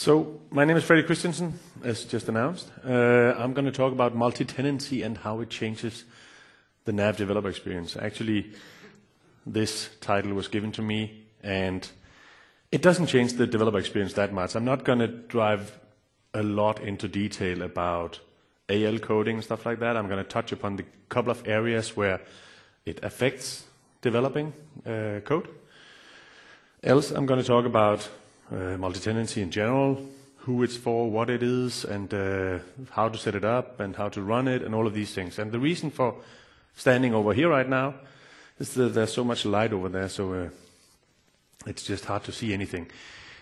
So, my name is Freddy Kristiansen, as just announced. I'm going to talk about multi-tenancy and how it changes the NAV developer experience. Actually, this title was given to me, and it doesn't change the developer experience that much. I'm not going to drive a lot into detail about AL coding and stuff like that. I'm going to touch upon the couple of areas where it affects developing code. Else, I'm going to talk about multi-tenancy in general, who it's for, what it is, and how to set it up, and how to run it, and all of these things. And the reason for standing over here right now is that there's so much light over there, so it's just hard to see anything.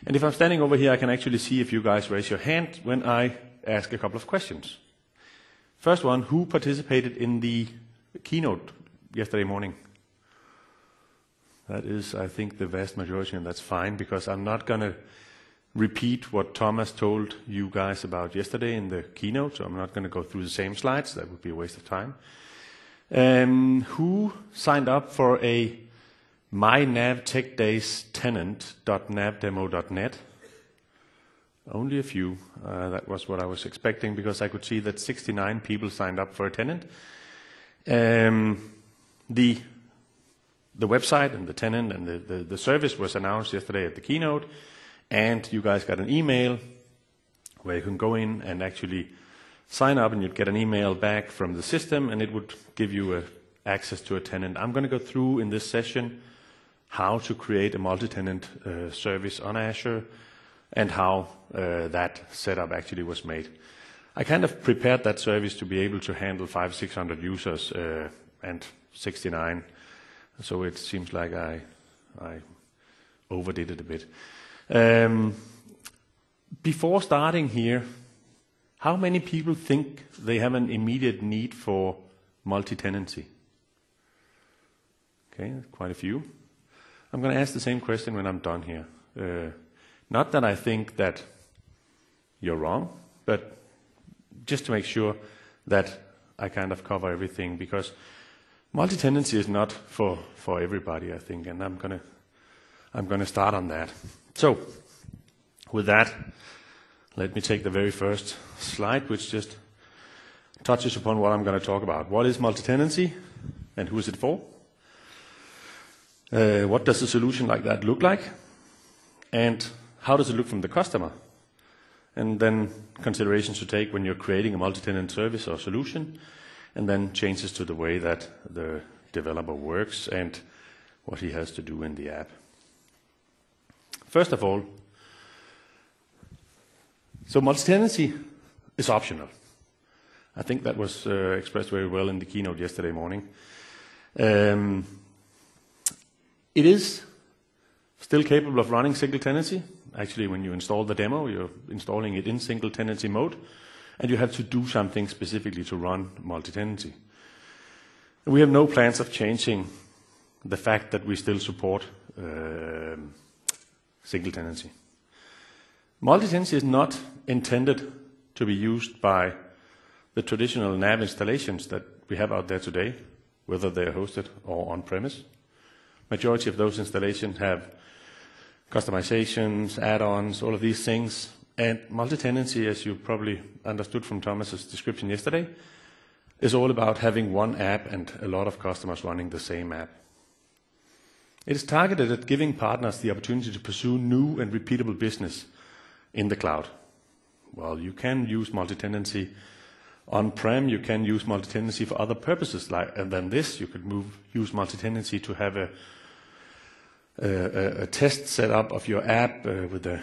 And if I'm standing over here, I can actually see if you guys raise your hand when I ask a couple of questions. First one, who participated in the keynote yesterday morning? That is, I think, the vast majority, and that's fine, because I'm not going to repeat what Thomas told you guys about yesterday in the keynote, so I'm not going to go through the same slides. That would be a waste of time. Who signed up for a My NAVTechDays tenant.navdemo.net? Only a few. That was what I was expecting, because I could see that 69 people signed up for a tenant. The website and the tenant and the service was announced yesterday at the keynote, and you guys got an email where you can go in and actually sign up, and you'd get an email back from the system, and it would give you access to a tenant. I'm going to go through in this session how to create a multi-tenant service on Azure and how that setup actually was made. I kind of prepared that service to be able to handle 500-600 users and 69. So it seems like I overdid it a bit. Before starting here, how many people think they have an immediate need for multi-tenancy? Okay, quite a few. I'm going to ask the same question when I'm done here. Not that I think that you're wrong, but just to make sure that I kind of cover everything, because multi-tenancy is not for everybody, I think, and I'm gonna start on that. So, with that, let me take the very first slide, which just touches upon what I'm going to talk about. What is multi-tenancy, and who is it for? What does a solution like that look like, and how does it look from the customer? And then considerations to take when you're creating a multi-tenant service or solution, and then changes to the way that the developer works and what he has to do in the app. First of all, so multi-tenancy is optional. I think that was expressed very well in the keynote yesterday morning. It is still capable of running single tenancy. Actually, when you install the demo, you're installing it in single tenancy mode, and you have to do something specifically to run multi-tenancy. We have no plans of changing the fact that we still support single tenancy. Multi-tenancy is not intended to be used by the traditional NAV installations that we have out there today, whether they're hosted or on-premise. Majority of those installations have customizations, add-ons, all of these things. And multi-tenancy, as you probably understood from Thomas's description yesterday, is all about having one app and a lot of customers running the same app. It is targeted at giving partners the opportunity to pursue new and repeatable business in the cloud. Well, you can use multi-tenancy on-prem, you can use multi-tenancy for other purposes than this. You could use multi-tenancy to have a test set up of your app with a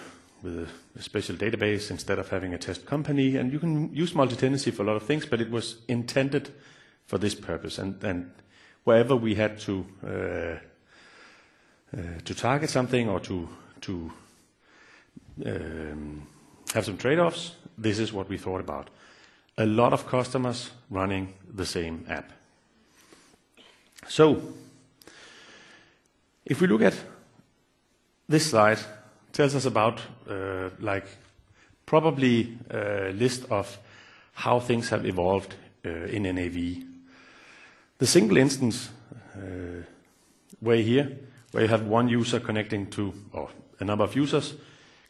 special database instead of having a test company, and you can use multi-tenancy for a lot of things, but it was intended for this purpose. And wherever we had to target something or to have some trade-offs, this is what we thought about. A lot of customers running the same app. So, if we look at this slide, tells us about probably a list of how things have evolved in NAV. The single instance way here, where you have one user connecting to, or a number of users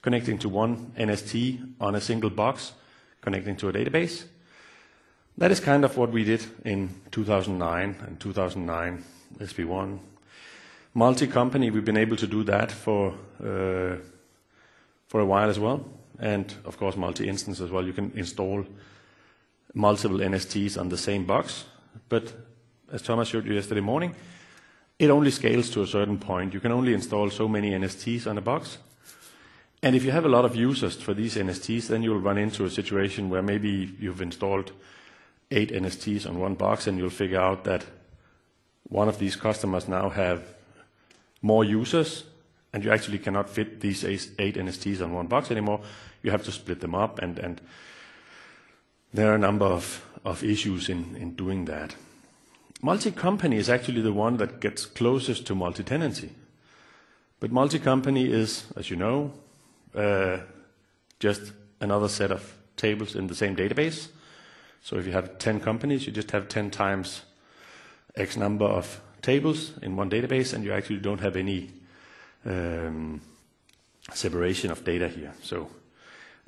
connecting to one NST on a single box, connecting to a database. That is kind of what we did in 2009 and 2009 SP1. Multi-company, we've been able to do that for a while as well. And of course, multi-instance as well. You can install multiple NSTs on the same box. But as Thomas showed you yesterday morning, it only scales to a certain point. You can only install so many NSTs on a box. And if you have a lot of users for these NSTs, then you'll run into a situation where maybe you've installed 8 NSTs on one box, and you'll figure out that one of these customers now have more users, and you actually cannot fit these 8 NSTs on one box anymore. You have to split them up, and there are a number of issues in doing that. Multi-company is actually the one that gets closest to multi-tenancy. But multi-company is, as you know, just another set of tables in the same database. So if you have 10 companies, you just have 10 times X number of tables in one database, and you actually don't have any separation of data here. So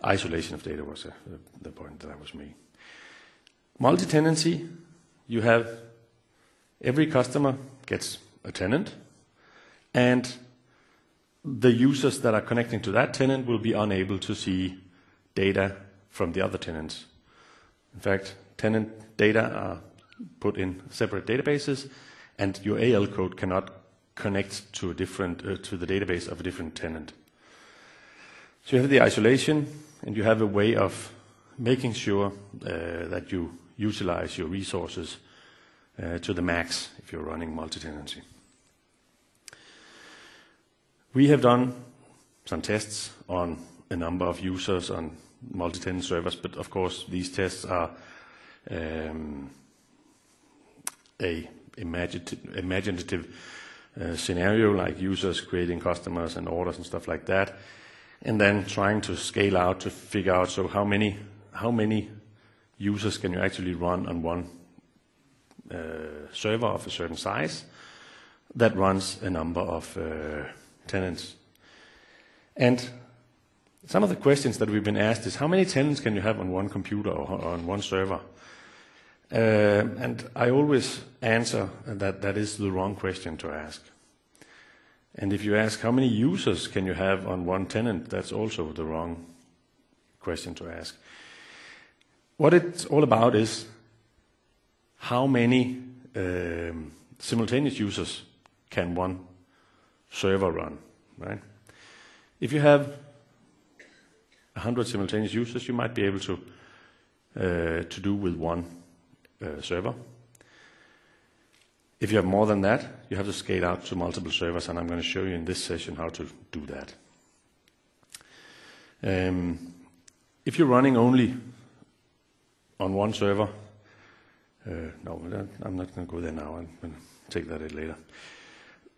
isolation of data was the point that I was making. Multi-tenancy, you have every customer gets a tenant, and the users that are connecting to that tenant will be unable to see data from the other tenants. In fact, tenant data are put in separate databases, and your AL code cannot connect to a different to the database of a different tenant. So you have the isolation, and you have a way of making sure that you utilize your resources to the max if you're running multi-tenancy. We have done some tests on a number of users on multi-tenant servers, but of course these tests are a imaginative scenario, like users creating customers and orders and stuff like that, and then trying to scale out to figure out, so how many users can you actually run on one server of a certain size that runs a number of tenants. And some of the questions that we've been asked is, how many tenants can you have on one computer or on one server? And I always answer that that is the wrong question to ask. And if you ask how many users can you have on one tenant, that's also the wrong question to ask. What it's all about is how many simultaneous users can one server run, right? If you have 100 simultaneous users, you might be able to do with one server. If you have more than that, you have to scale out to multiple servers, and I'm going to show you in this session how to do that. If you're running only on one server, no, I'm not going to go there now. I'm going to take that later.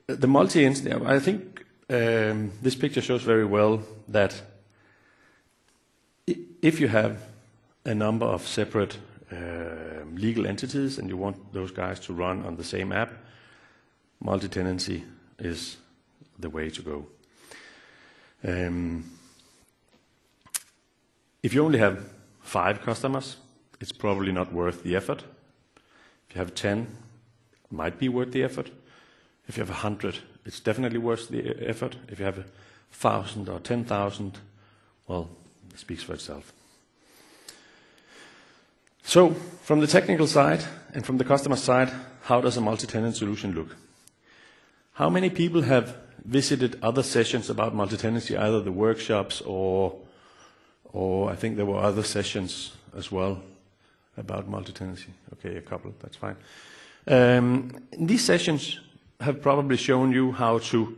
The multi-instance, I think this picture shows very well that if you have a number of separate legal entities and you want those guys to run on the same app, multi-tenancy is the way to go. If you only have 5 customers, it's probably not worth the effort. If you have 10, it might be worth the effort. If you have 100, it's definitely worth the effort. If you have 1,000 or 10,000, well, it speaks for itself. So, from the technical side and from the customer side, how does a multi-tenant solution look? How many people have visited other sessions about multi-tenancy, either the workshops or I think there were other sessions as well about multi-tenancy? Okay, a couple, that's fine. These sessions have probably shown you how to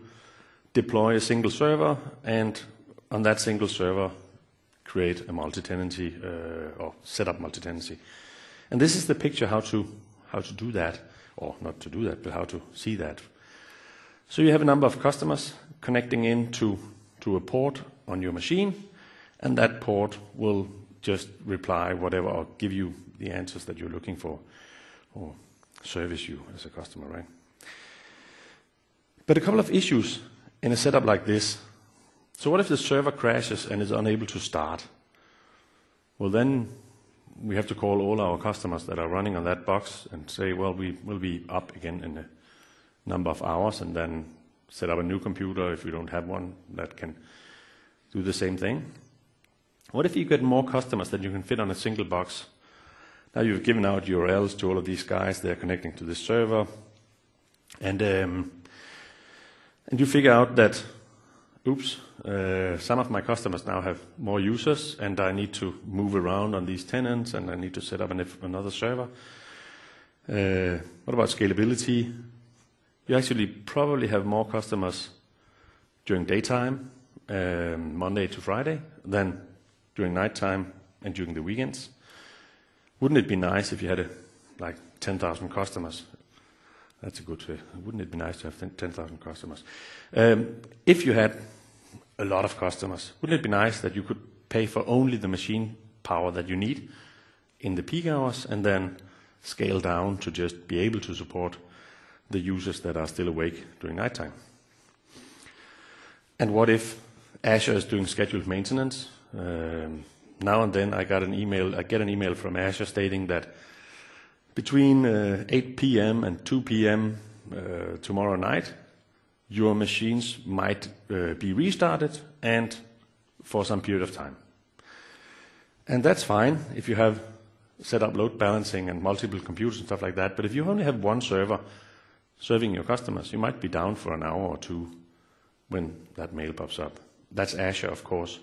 deploy a single server, and on that single server create a multi-tenancy or set up multi-tenancy. And this is the picture how to do that, or not to do that, but how to see that. So you have a number of customers connecting into a port on your machine, and that port will just reply whatever or give you the answers that you're looking for, or service you as a customer, right? But a couple of issues in a setup like this So what if the server crashes and is unable to start? Well, then we have to call all our customers that are running on that box and say, well, we will be up again in a number of hours, and then set up a new computer if we don't have one that can do the same thing. What if you get more customers that you can fit on a single box? Now you've given out URLs to all of these guys, they're connecting to this server, and you figure out that, oops, some of my customers now have more users, and I need to move around on these tenants, and I need to set up another server. What about scalability? You actually probably have more customers during daytime, Monday to Friday, than during nighttime and during the weekends. Wouldn't it be nice if you had like 10,000 customers? That's a good. Wouldn't it be nice to have 10,000 customers? If you had a lot of customers, wouldn't it be nice that you could pay for only the machine power that you need in the peak hours, and then scale down to just be able to support the users that are still awake during nighttime? And what if Azure is doing scheduled maintenance? Now and then I get an email from Azure stating that between 8 p.m. and 2 p.m. Tomorrow night, your machines might be restarted, and for some period of time. And that's fine if you have set up load balancing and multiple computers and stuff like that, but if you only have one server serving your customers, you might be down for an hour or two when that mail pops up. That's Azure, of course.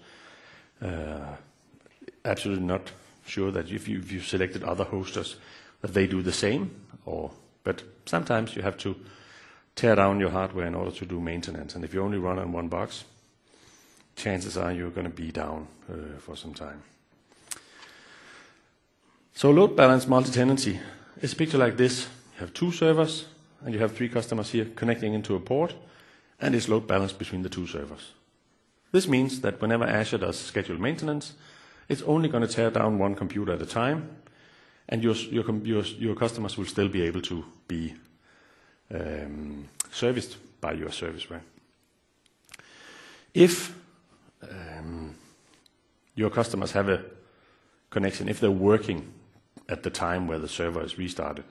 Absolutely not sure that if you selected other hosters that they do the same, but sometimes you have to tear down your hardware in order to do maintenance, and if you only run on one box, chances are you're going to be down for some time. So load balance multi-tenancy is a picture like this. You have two servers, and you have three customers here connecting into a port, and it's load balanced between the two servers. This means that whenever Azure does scheduled maintenance, it's only going to tear down one computer at a time, and your customers will still be able to be serviced by your serviceware. If your customers have a connection, if they're working at the time where the server is restarted,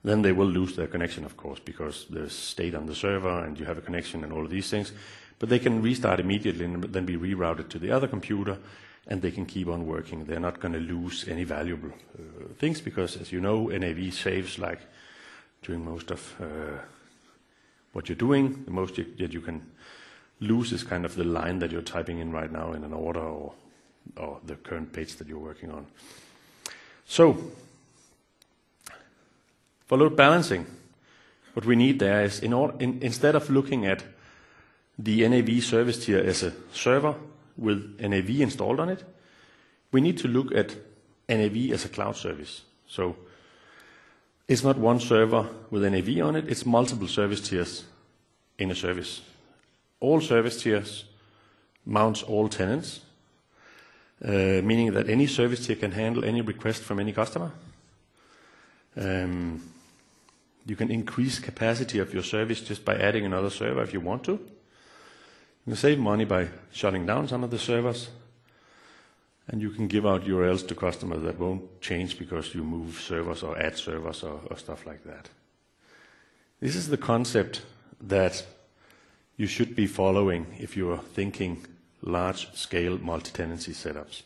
then they will lose their connection, of course, because there's state on the server and you have a connection and all of these things. But they can restart immediately and then be rerouted to the other computer, and they can keep on working. They're not going to lose any valuable things, because, as you know, NAV saves like during most of what you're doing. The most that you can lose is kind of the line that you're typing in right now in an order, or the current page that you're working on. So, for load balancing, what we need there is, instead of looking at the NAV service tier as a server with NAV installed on it, we need to look at NAV as a cloud service. So it's not one server with NAV on it, it's multiple service tiers in a service. All service tiers mounts all tenants, meaning that any service tier can handle any request from any customer. You can increase capacity of your service just by adding another server if you want to. You can save money by shutting down some of the servers, and you can give out URLs to customers that won't change because you move servers or add servers or stuff like that. This is the concept that you should be following if you are thinking large-scale multi-tenancy setups.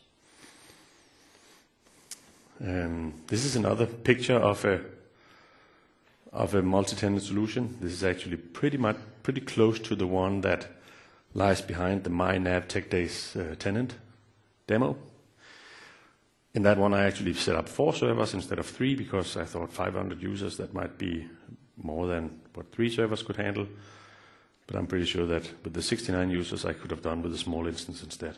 This is another picture of a multi-tenant solution. This is actually pretty close to the one that lies behind the my NAVTechDays tenant demo. In that one, I actually set up 4 servers instead of 3 because I thought 500 users, that might be more than what 3 servers could handle. But I'm pretty sure that with the 69 users, I could have done with a small instance instead.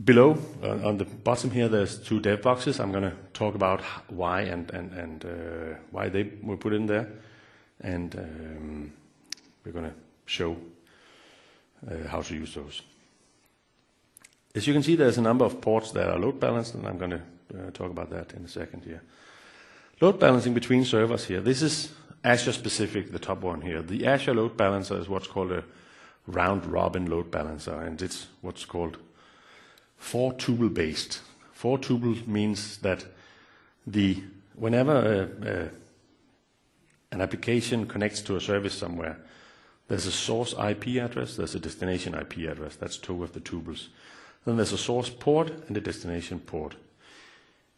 Below, on the bottom here, there's 2 dev boxes. I'm going to talk about why and why they were put in there, and we're going to show how to use those. As you can see, there's a number of ports that are load balanced, and I'm going to talk about that in a second here. Load balancing between servers here. This is Azure specific, the top one here. The Azure load balancer is what's called a round-robin load balancer, and it's what's called 4-tuple based. 4-tuple means that whenever an application connects to a service somewhere, there's a source IP address, there's a destination IP address. That's 2 of the tuples. Then there's a source port and a destination port.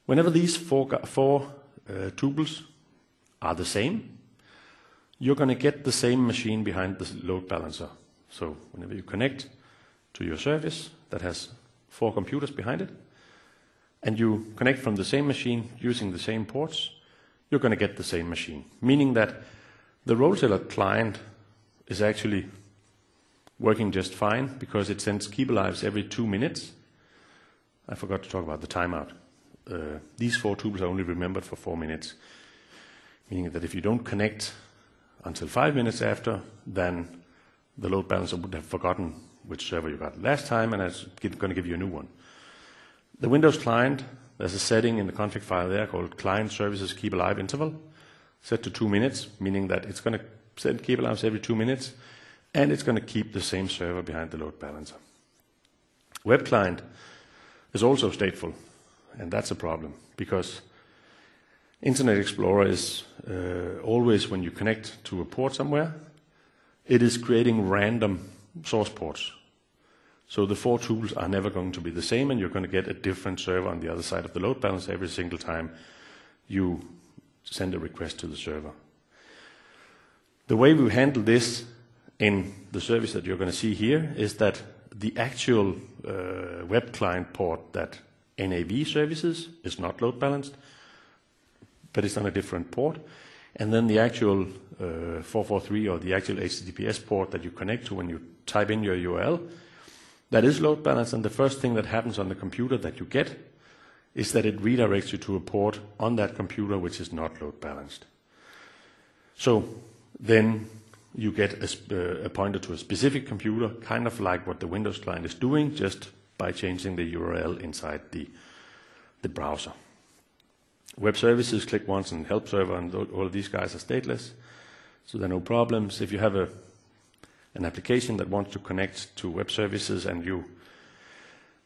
Whenever these four tuples are the same, you're going to get the same machine behind the load balancer. So whenever you connect to your service that has 4 computers behind it, and you connect from the same machine using the same ports, you're going to get the same machine. Meaning that the role-teller client is actually working just fine because it sends key lives every 2 minutes. I forgot to talk about the timeout. These 4 tuples are only remembered for 4 minutes, meaning that if you don't connect until 5 minutes after, then the load balancer would have forgotten which server you got last time, and it's going to give you a new one. The Windows client, there's a setting in the config file there called client services keep alive interval, set to 2 minutes, meaning that it's going to send keep alives every 2 minutes, and it's going to keep the same server behind the load balancer. Web client is also stateful, and that's a problem because Internet Explorer is always, when you connect to a port somewhere, it is creating random source ports. So the 4 tuples are never going to be the same, and you're going to get a different server on the other side of the load balancer every single time you send a request to the server. The way we handle this in the service that you're going to see here is that the actual web client port that NAV services is not load balanced, but it's on a different port. And then the actual 443 or the actual HTTPS port that you connect to when you type in your URL, that is load balanced, and the first thing that happens on the computer that you get is that it redirects you to a port on that computer which is not load balanced. So then you get a pointer to a specific computer, kind of like what the Windows client is doing, just by changing the URL inside the browser. Web services, click once, and help server, and all of these guys are stateless, so there are no problems. If you have an application that wants to connect to web services and you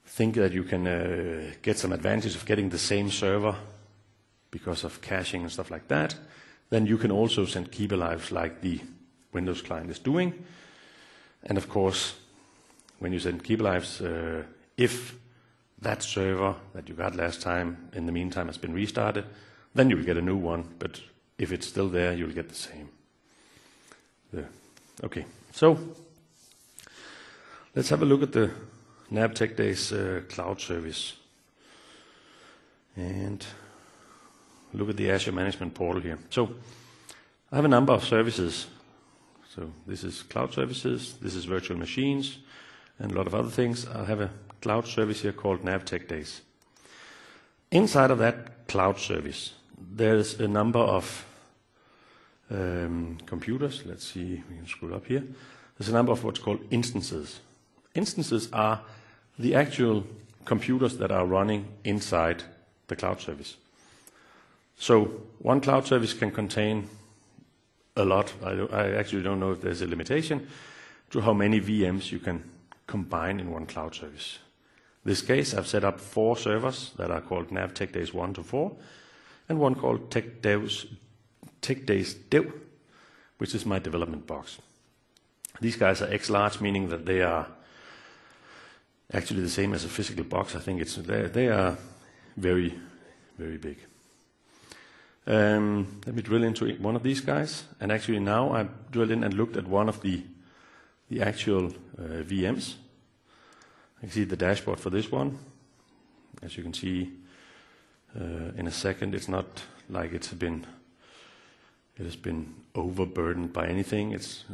think that you can get some advantage of getting the same server because of caching and stuff like that, then you can also send keep alives like the Windows client is doing. And of course, when you send keep alives, if that server that you got last time in the meantime has been restarted, then you'll get a new one, but if it's still there, you'll get the same. Okay, so let's have a look at the NAVTechDays cloud service and look at the Azure Management Portal here. So I have a number of services. So this is cloud services, this is virtual machines, and a lot of other things. I'll have a cloud service here called NAVTechDays. Inside of that cloud service, there's a number of computers. Let's see, we can scroll up here. There's a number of what's called instances. Instances are the actual computers that are running inside the cloud service. So one cloud service can contain a lot. I actually don't know if there's a limitation to how many VMs you can combine in one cloud service. In this case, I've set up 4 servers that are called NAVTechDays 1 to 4, and one called TechDays Dev, which is my development box. These guys are X-large, meaning that they are actually the same as a physical box. I think they are very, very big. Let me drill into one of these guys, and actually now I've drilled in and looked at one of the actual VMs. I can see the dashboard for this one. As you can see in a second, it's not like it has been overburdened by anything. It's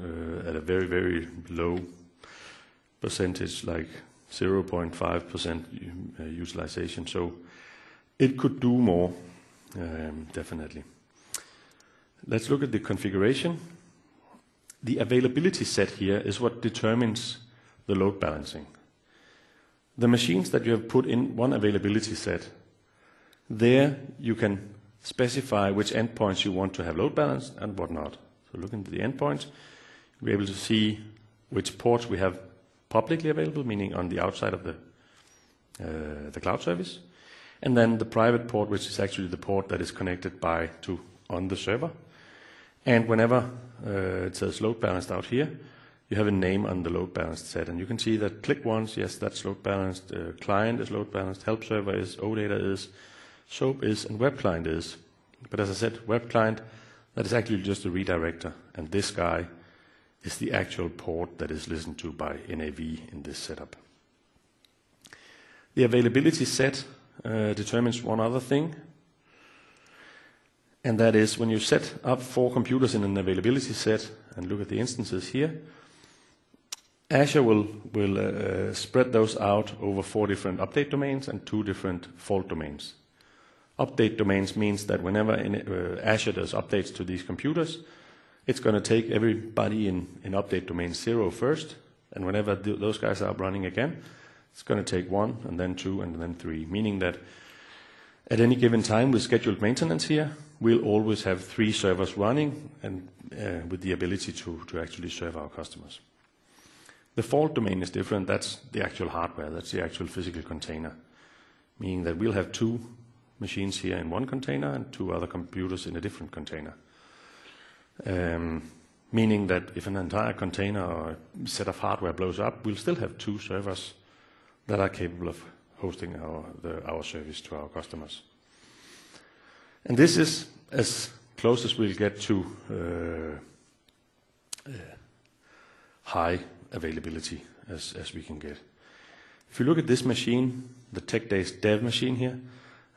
at a very, very low percentage, like 0.5% utilization. So it could do more, definitely. Let's look at the configuration. The availability set here is what determines the load balancing. The machines that you have put in one availability set, there you can specify which endpoints you want to have load balanced and what not. So looking at the endpoints, we're able to see which ports we have publicly available, meaning on the outside of the cloud service, and then the private port, which is actually the port that is connected on the server. And whenever it says load balanced out here, you have a name on the load balanced set, and you can see that click once, yes, that's load balanced, client is load balanced, help server is, OData is, SOAP is, and web client is. But as I said, web client, that is actually just a redirector, and this guy is the actual port that is listened to by NAV in this setup. The availability set determines one other thing, and that is when you set up 4 computers in an availability set and look at the instances here, Azure will spread those out over 4 different update domains and 2 different fault domains. Update domains means that whenever Azure does updates to these computers, it's going to take everybody in update domain 0 first, and whenever those guys are up running again, it's going to take 1, and then 2, and then 3, meaning that at any given time with scheduled maintenance here, we'll always have 3 servers running and with the ability to actually serve our customers. The fault domain is different. That's the actual hardware. That's the actual physical container, meaning that we'll have 2 machines here in one container and 2 other computers in a different container. Meaning that if an entire container or set of hardware blows up, we'll still have 2 servers that are capable of hosting our service to our customers. And this is as close as we'll get to high availability as we can get. If you look at this machine, the TechDays dev machine here,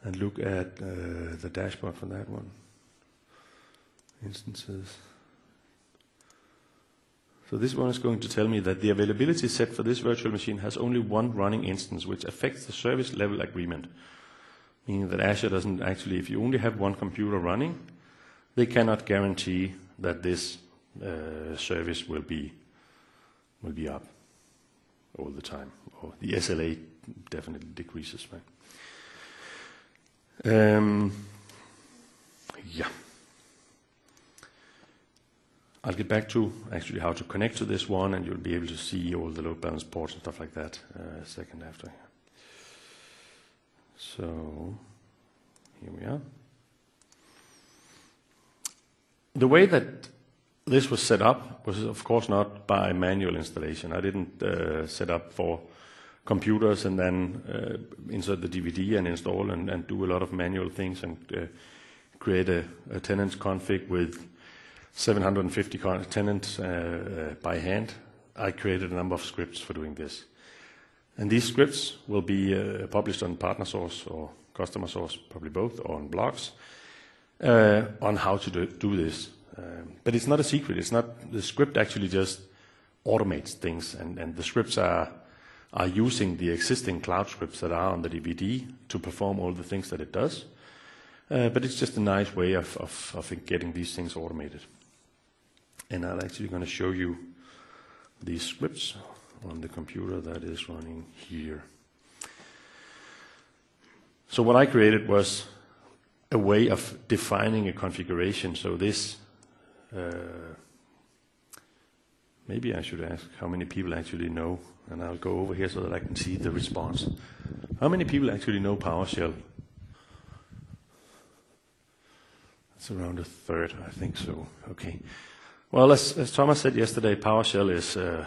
and look at the dashboard for that one, instances. So this one is going to tell me that the availability set for this virtual machine has only 1 running instance, which affects the service level agreement, meaning that Azure doesn't actually, if you only have 1 computer running, they cannot guarantee that this service will be up all the time, or the SLA definitely decreases, right? Yeah. I'll get back to actually how to connect to this one, and you'll be able to see all the load balance ports and stuff like that a second after. So here we are. The way that this was set up was, of course, not by manual installation. I didn't set up 4 computers and then insert the DVD and install and do a lot of manual things and create a tenants config with 750 tenants by hand. I created a number of scripts for doing this. And these scripts will be published on partner source or customer source, probably both, or on blogs, on how to do this. But it's not a secret. It's not, the script actually just automates things, and the scripts are using the existing cloud scripts that are on the DVD to perform all the things that it does. But it's just a nice way of getting these things automated. And I'm actually going to show you these scripts on the computer that is running here. So what I created was a way of defining a configuration. So this, maybe I should ask how many people actually know, and I'll go over here so that I can see the response. How many people actually know PowerShell? It's around a third, I think so. Okay. Well, as Thomas said yesterday, PowerShell is, or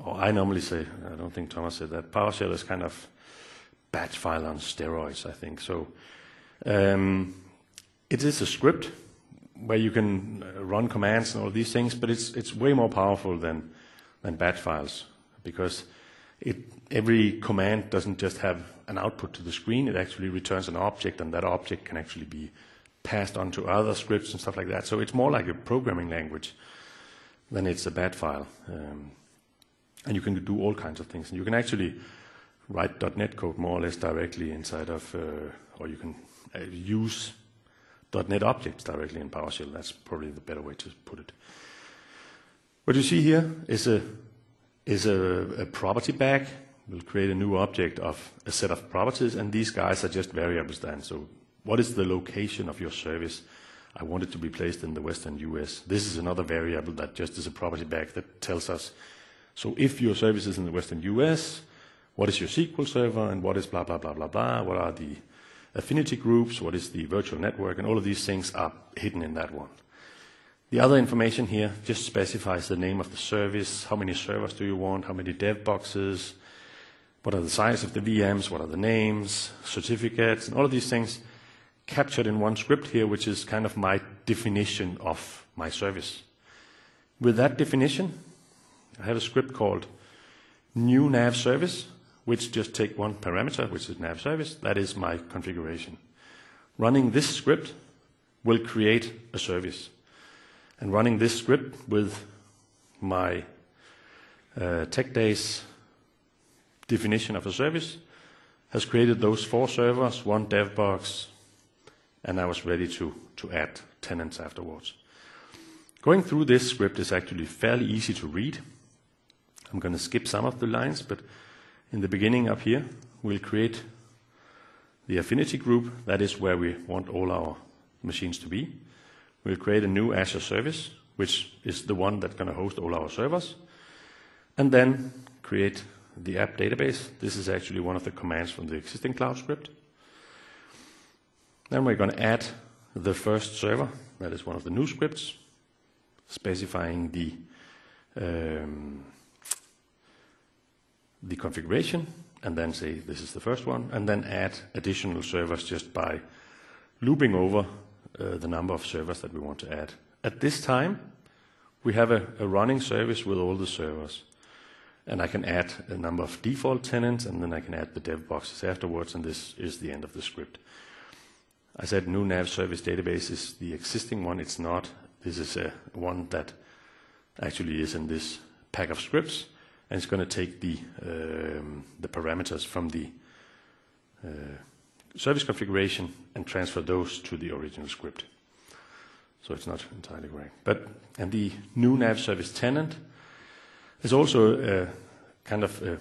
I normally say, I don't think Thomas said that, PowerShell is kind of batch file on steroids, I think. So it is a script where you can run commands and all these things, but it's way more powerful than batch files, because every command doesn't just have an output to the screen, it actually returns an object, and that object can actually be passed on to other scripts and stuff like that. So it's more like a programming language than it's a bat file. And you can do all kinds of things. And you can actually write .NET code more or less directly inside of, or you can use .NET objects directly in PowerShell. That's probably the better way to put it. What you see here is a property bag. We'll create a new object of a set of properties, and these guys are just variables then. So what is the location of your service? I want it to be placed in the Western US. This is another variable that just is a property bag that tells us, so if your service is in the Western US, what is your SQL server, and what is blah, blah, blah, blah, blah, what are the affinity groups, what is the virtual network, and all of these things are hidden in that one. The other information here just specifies the name of the service, how many servers do you want, how many dev boxes, what are the size of the VMs, what are the names, certificates, and all of these things captured in one script here, which is kind of my definition of my service. With that definition, I have a script called new nav service, which just take one parameter, which is nav service. That is my configuration. Running this script will create a service. And running this script with my tech days definition of a service has created those 4 servers, 1 dev box, and I was ready to add tenants afterwards. Going through this script is actually fairly easy to read. I'm going to skip some of the lines, but in the beginning up here, we'll create the affinity group. That is where we want all our machines to be. We'll create a new Azure service, which is the one that's going to host all our servers, and then create the app database. This is actually one of the commands from the existing cloud script. Then we're going to add the first server. That is one of the new scripts, specifying the configuration, and then say this is the first one, and then add additional servers just by looping over the number of servers that we want to add. At this time, we have a running service with all the servers, and I can add a number of default tenants, and then I can add the dev boxes afterwards, and this is the end of the script. I said new nav service database is the existing one. It's not. This is one that actually is in this pack of scripts, and it's going to take the parameters from the service configuration and transfer those to the original script. So it's not entirely correct. And the new nav service tenant is also a kind of a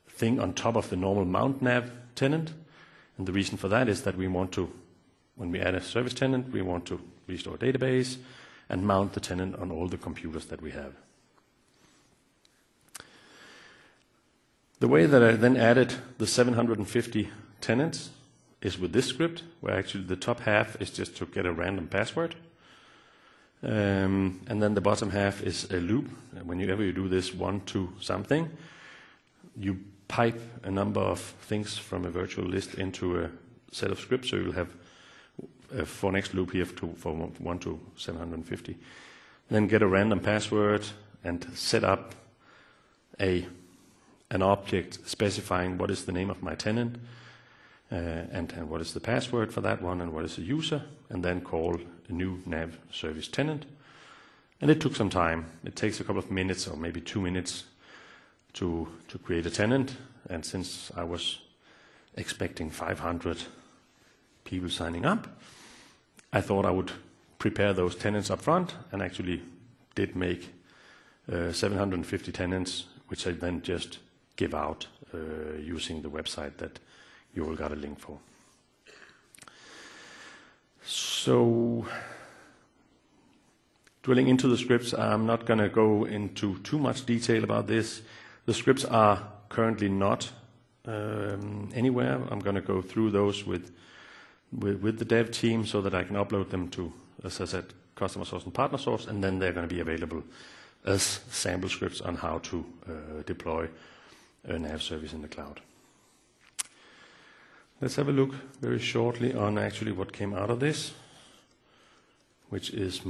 thing on top of the normal mount nav tenant. And the reason for that is that we want to, when we add a service tenant, we want to restore a database and mount the tenant on all the computers that we have. The way that I then added the 750 tenants is with this script, where actually the top half is just to get a random password. And then the bottom half is a loop. Whenever you do this 1 to something, you pipe a number of things from a virtual list into a set of scripts. So you'll have a for next loop here for 1 to 750. Then get a random password and set up an object specifying what is the name of my tenant, and what is the password for that one, and what is the user, and then call a new nav service tenant. And it took some time. It takes a couple of minutes or maybe 2 minutes to create a tenant. And since I was expecting 500 people signing up, I thought I would prepare those tenants up front, and actually did make 750 tenants, which I then just give out using the website that you all got a link for. So, dwelling into the scripts, I'm not going to go into too much detail about this. The scripts are currently not anywhere. I'm going to go through those with the dev team so that I can upload them to, as I said, customer source and partner source, and then they're going to be available as sample scripts on how to deploy a nav service in the cloud. Let's have a look very shortly on actually what came out of this, which is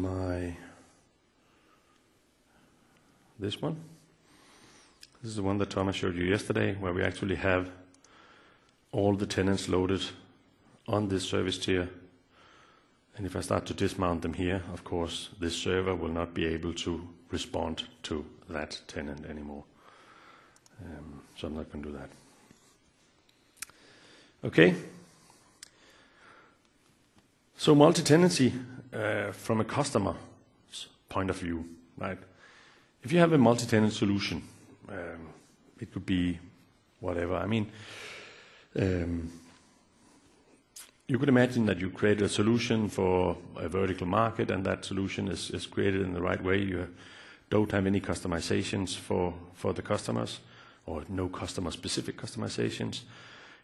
this one. This is the one that Thomas showed you yesterday, where we actually have all the tenants loaded on this service tier. And if I start to dismount them here, of course, this server will not be able to respond to that tenant anymore. So I'm not going to do that. Okay. So multi-tenancy from a customer's point of view, right? If you have a multi-tenant solution, it could be whatever. I mean, you could imagine that you create a solution for a vertical market, and that solution is created in the right way. You don't have any customizations for the customers, or no customer-specific customizations.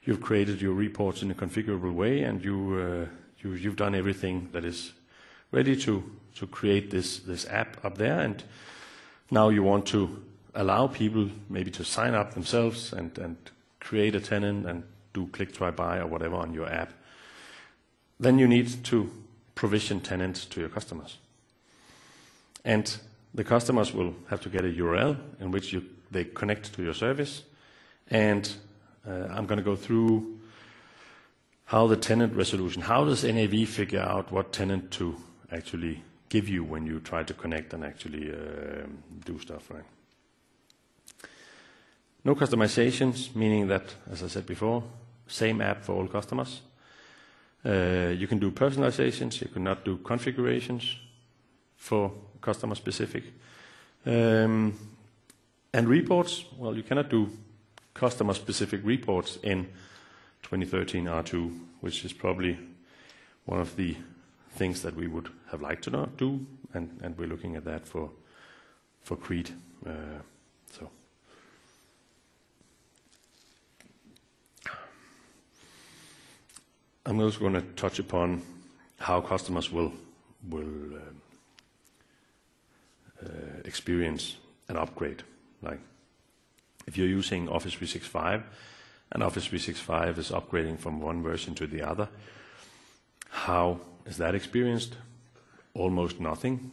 You've created your reports in a configurable way, and you've done everything that is ready to create this app up there. And now you want to allow people maybe to sign up themselves and create a tenant and do click, try, buy or whatever on your app. Then you need to provision tenants to your customers. And the customers will have to get a URL in which they connect to your service. And I'm going to go through how the tenant resolution, how does NAV figure out what tenant to actually give you when you try to connect and actually do stuff, right? No customizations, meaning that, as I said before, same app for all customers. You can do personalizations, you cannot do configurations for customer specific. And reports, well, you cannot do customer specific reports in 2013 R2, which is probably one of the things that we would have liked to not do, and we're looking at that for Crete. So I'm also going to touch upon how customers will experience an upgrade. Like if you're using Office 365 and Office 365 is upgrading from one version to the other, how is that experienced? Almost nothing.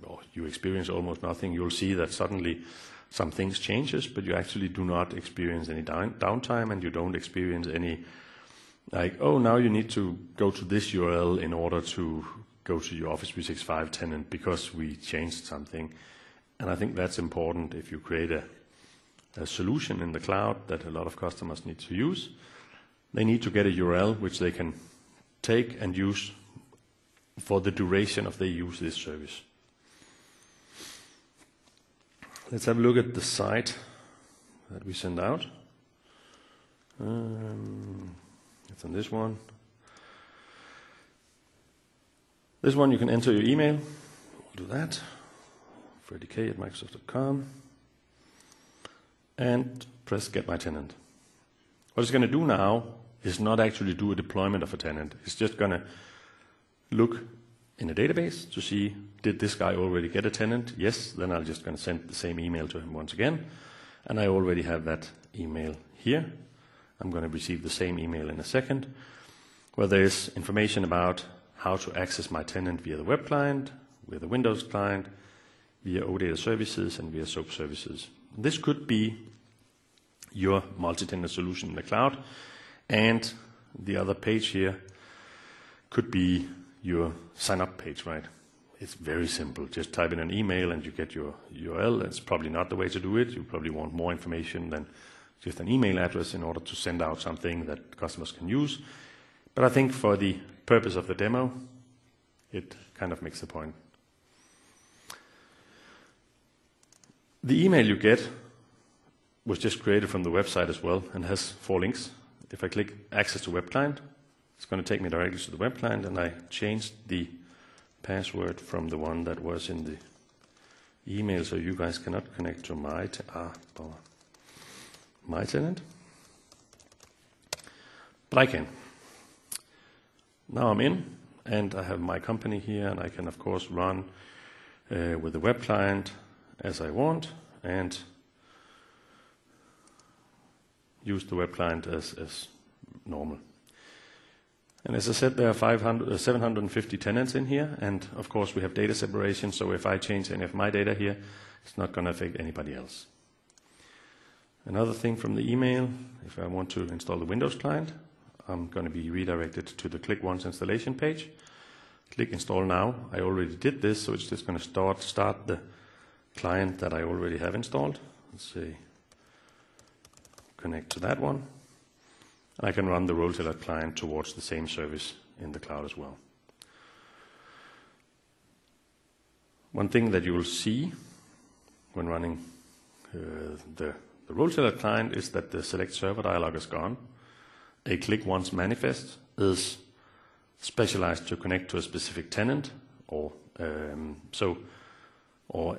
Or you experience almost nothing. You'll see that suddenly some things changes, but you actually do not experience any downtime, and you don't experience any like, oh, now you need to go to this URL in order to go to your Office 365 tenant because we changed something. And I think that's important if you create a solution in the cloud that a lot of customers need to use. They need to get a URL which they can take and use for the duration of they use this service. Let's have a look at the site that we send out. It's on this one. This one you can enter your email. We'll do that. freddyk@microsoft.com. And press Get My Tenant. What it's going to do now is not actually do a deployment of a tenant. It's just going to look in a database to see, did this guy already get a tenant? Yes, then I'm just going to send the same email to him once again. And I already have that email here. I'm going to receive the same email in a second, where there is information about how to access my tenant via the web client, via the Windows client, via OData services, and via SOAP services. This could be your multi-tenant solution in the cloud, and the other page here could be your sign-up page, right? It's very simple. Just type in an email and you get your URL. It's probably not the way to do it. You probably want more information than just an email address in order to send out something that customers can use. But I think for the purpose of the demo, it kind of makes the point. The email you get was just created from the website as well and has 4 links. If I click Access to Web Client, it's going to take me directly to the web client, and I changed the password from the one that was in the email, so you guys cannot connect to my tenant. But I can. Now I'm in, and I have my company here, and I can of course run with the web client as I want, and use the web client as normal. And as I said, there are 750 tenants in here, and of course we have data separation, so if I change any of my data here, it's not going to affect anybody else. Another thing from the email, if I want to install the Windows client, I'm going to be redirected to the Click Once installation page. Click Install Now. I already did this, so it's just going to start the client that I already have installed. Let's say connect to that one. I can run the role-seller client towards the same service in the cloud as well. One thing that you will see when running the role-seller client is that the select server dialog is gone, a click once manifest is specialized to connect to a specific tenant or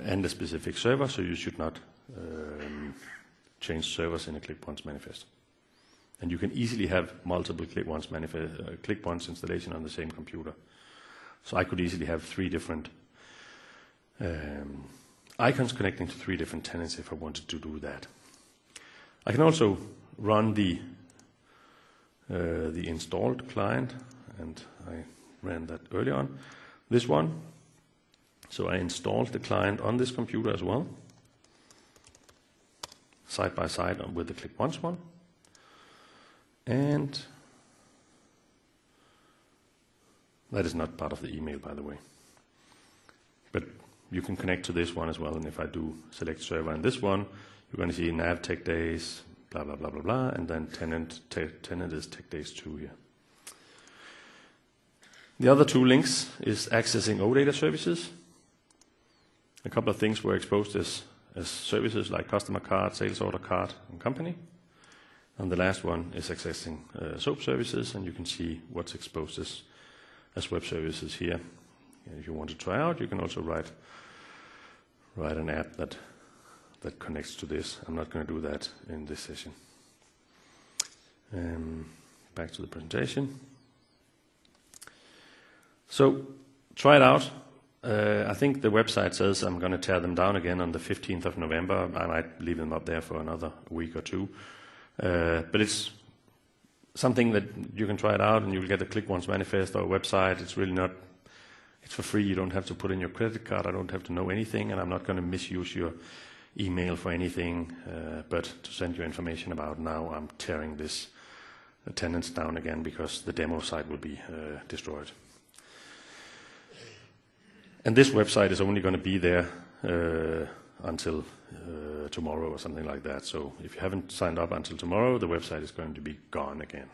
and a specific server, so you should not change servers in a click once manifest. And you can easily have multiple click once installation on the same computer. So I could easily have 3 different icons connecting to 3 different tenants if I wanted to do that. I can also run the installed client, and I ran that earlier on. This one. So I installed the client on this computer as well, side by side with the click once one. And that is not part of the email, by the way. But you can connect to this one as well, and if I do select server in this one, you're going to see NAVTechDays, blah, blah, blah, blah, blah, and then tenant is TechDays2 here. The other 2 links is accessing OData services. A couple of things were exposed as services like customer card, sales order card, and company. And the last one is accessing SOAP services, and you can see what's exposed as web services here. And if you want to try out, you can also write an app that connects to this. I'm not going to do that in this session. Back to the presentation. So try it out. I think the website says I'm going to tear them down again on the 15th of November. I might leave them up there for another week or 2. But it's something that you can try it out, and you'll get a click once manifest or a website. It's really not, it's for free. You don't have to put in your credit card. I don't have to know anything, and I'm not going to misuse your email for anything, but to send you information about now, I'm tearing this tenants down again because the demo site will be destroyed. And this website is only going to be there until tomorrow or something like that. So if you haven't signed up until tomorrow, the website is going to be gone again.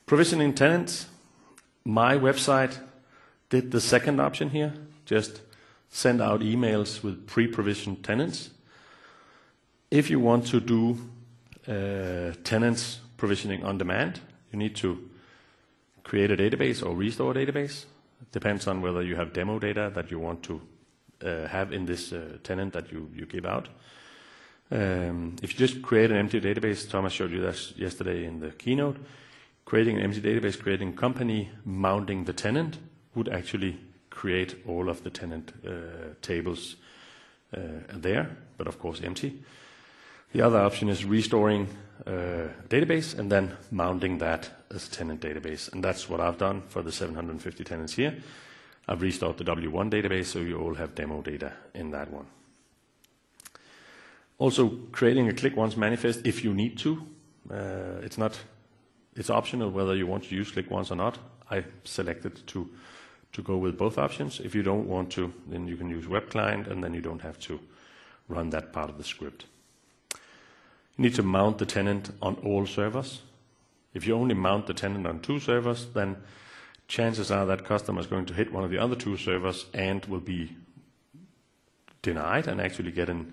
Provisioning tenants. My website did the second option here. Just send out emails with pre-provisioned tenants. If you want to do tenants provisioning on demand, you need to create a database or restore a database. It depends on whether you have demo data that you want to have in this tenant that you give out. If you just create an empty database, Thomas showed you that yesterday in the keynote, creating an empty database, creating company, mounting the tenant would actually create all of the tenant tables there, but of course empty. The other option is restoring a database and then mounting that as a tenant database. And that's what I've done for the 750 tenants here. I've restored the W1 database, so you all have demo data in that one. Also, creating a click once manifest if you need to. It's optional whether you want to use click once or not. I selected to go with both options. If you don't want to, then you can use web client, and then you don't have to run that part of the script. You need to mount the tenant on all servers. If you only mount the tenant on 2 servers, then chances are that customer is going to hit one of the other 2 servers and will be denied and actually get a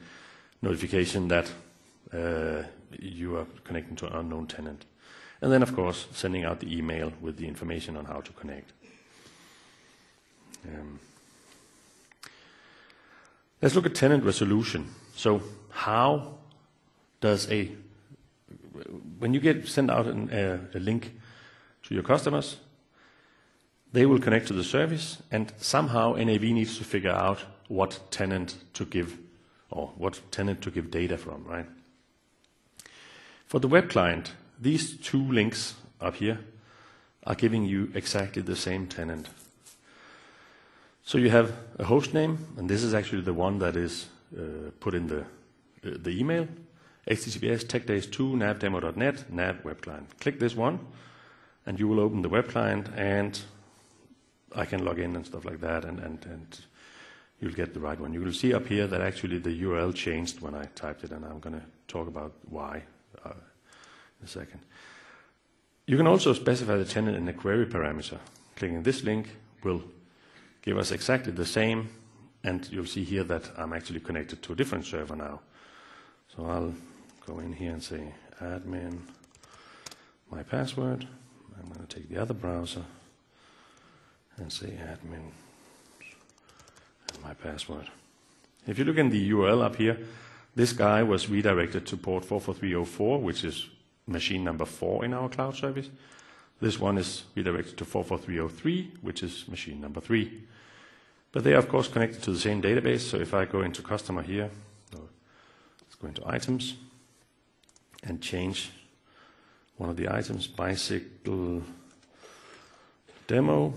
notification that you are connecting to an unknown tenant. And then, of course, sending out the email with the information on how to connect. Let's look at tenant resolution. So how does when you send out a link to your customers, they will connect to the service, and somehow NAV needs to figure out what tenant to give, or what tenant to give data from, right? For the web client, these 2 links up here are giving you exactly the same tenant. So you have a host name, and this is actually the one that is put in the email. HTTPS TechDays2 navdemo.net nav web client. Click this one, and you will open the web client, and I can log in and stuff like that, and you'll get the right one. You will see up here that actually the URL changed when I typed it, and I'm going to talk about why in a second. You can also specify the tenant in a query parameter. Clicking this link will give us exactly the same, and you'll see here that I'm actually connected to a different server now. So I'll go in here and say admin my password. I'm going to take the other browser and say admin and my password. If you look in the URL up here, this guy was redirected to port 44304, which is machine number 4 in our cloud service. This one is redirected to 44303, which is machine number 3. But they are, of course, connected to the same database. So if I go into customer here, let's go into items and change one of the items, bicycle demo.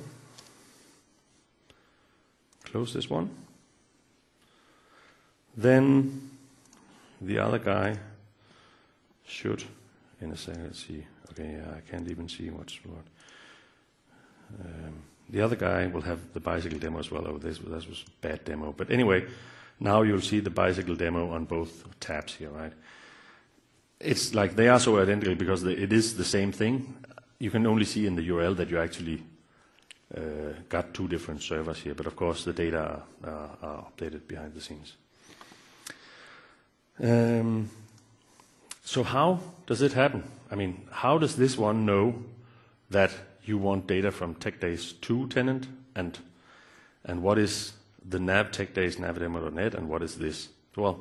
Close this one. Then the other guy should, in a second, let's see. Okay, yeah, I can't even see what's what. The other guy will have the bicycle demo as well. Oh, this was a bad demo. But anyway, now you'll see the bicycle demo on both tabs here, right? It's like they are so identical because it is the same thing. You can only see in the URL that you actually got 2 different servers here. But of course, the data are updated behind the scenes. So how does it happen? I mean, how does this one know that you want data from TechDays2 tenant, and what is the NAVTechDays NAVDemo.net, and what is this? Well,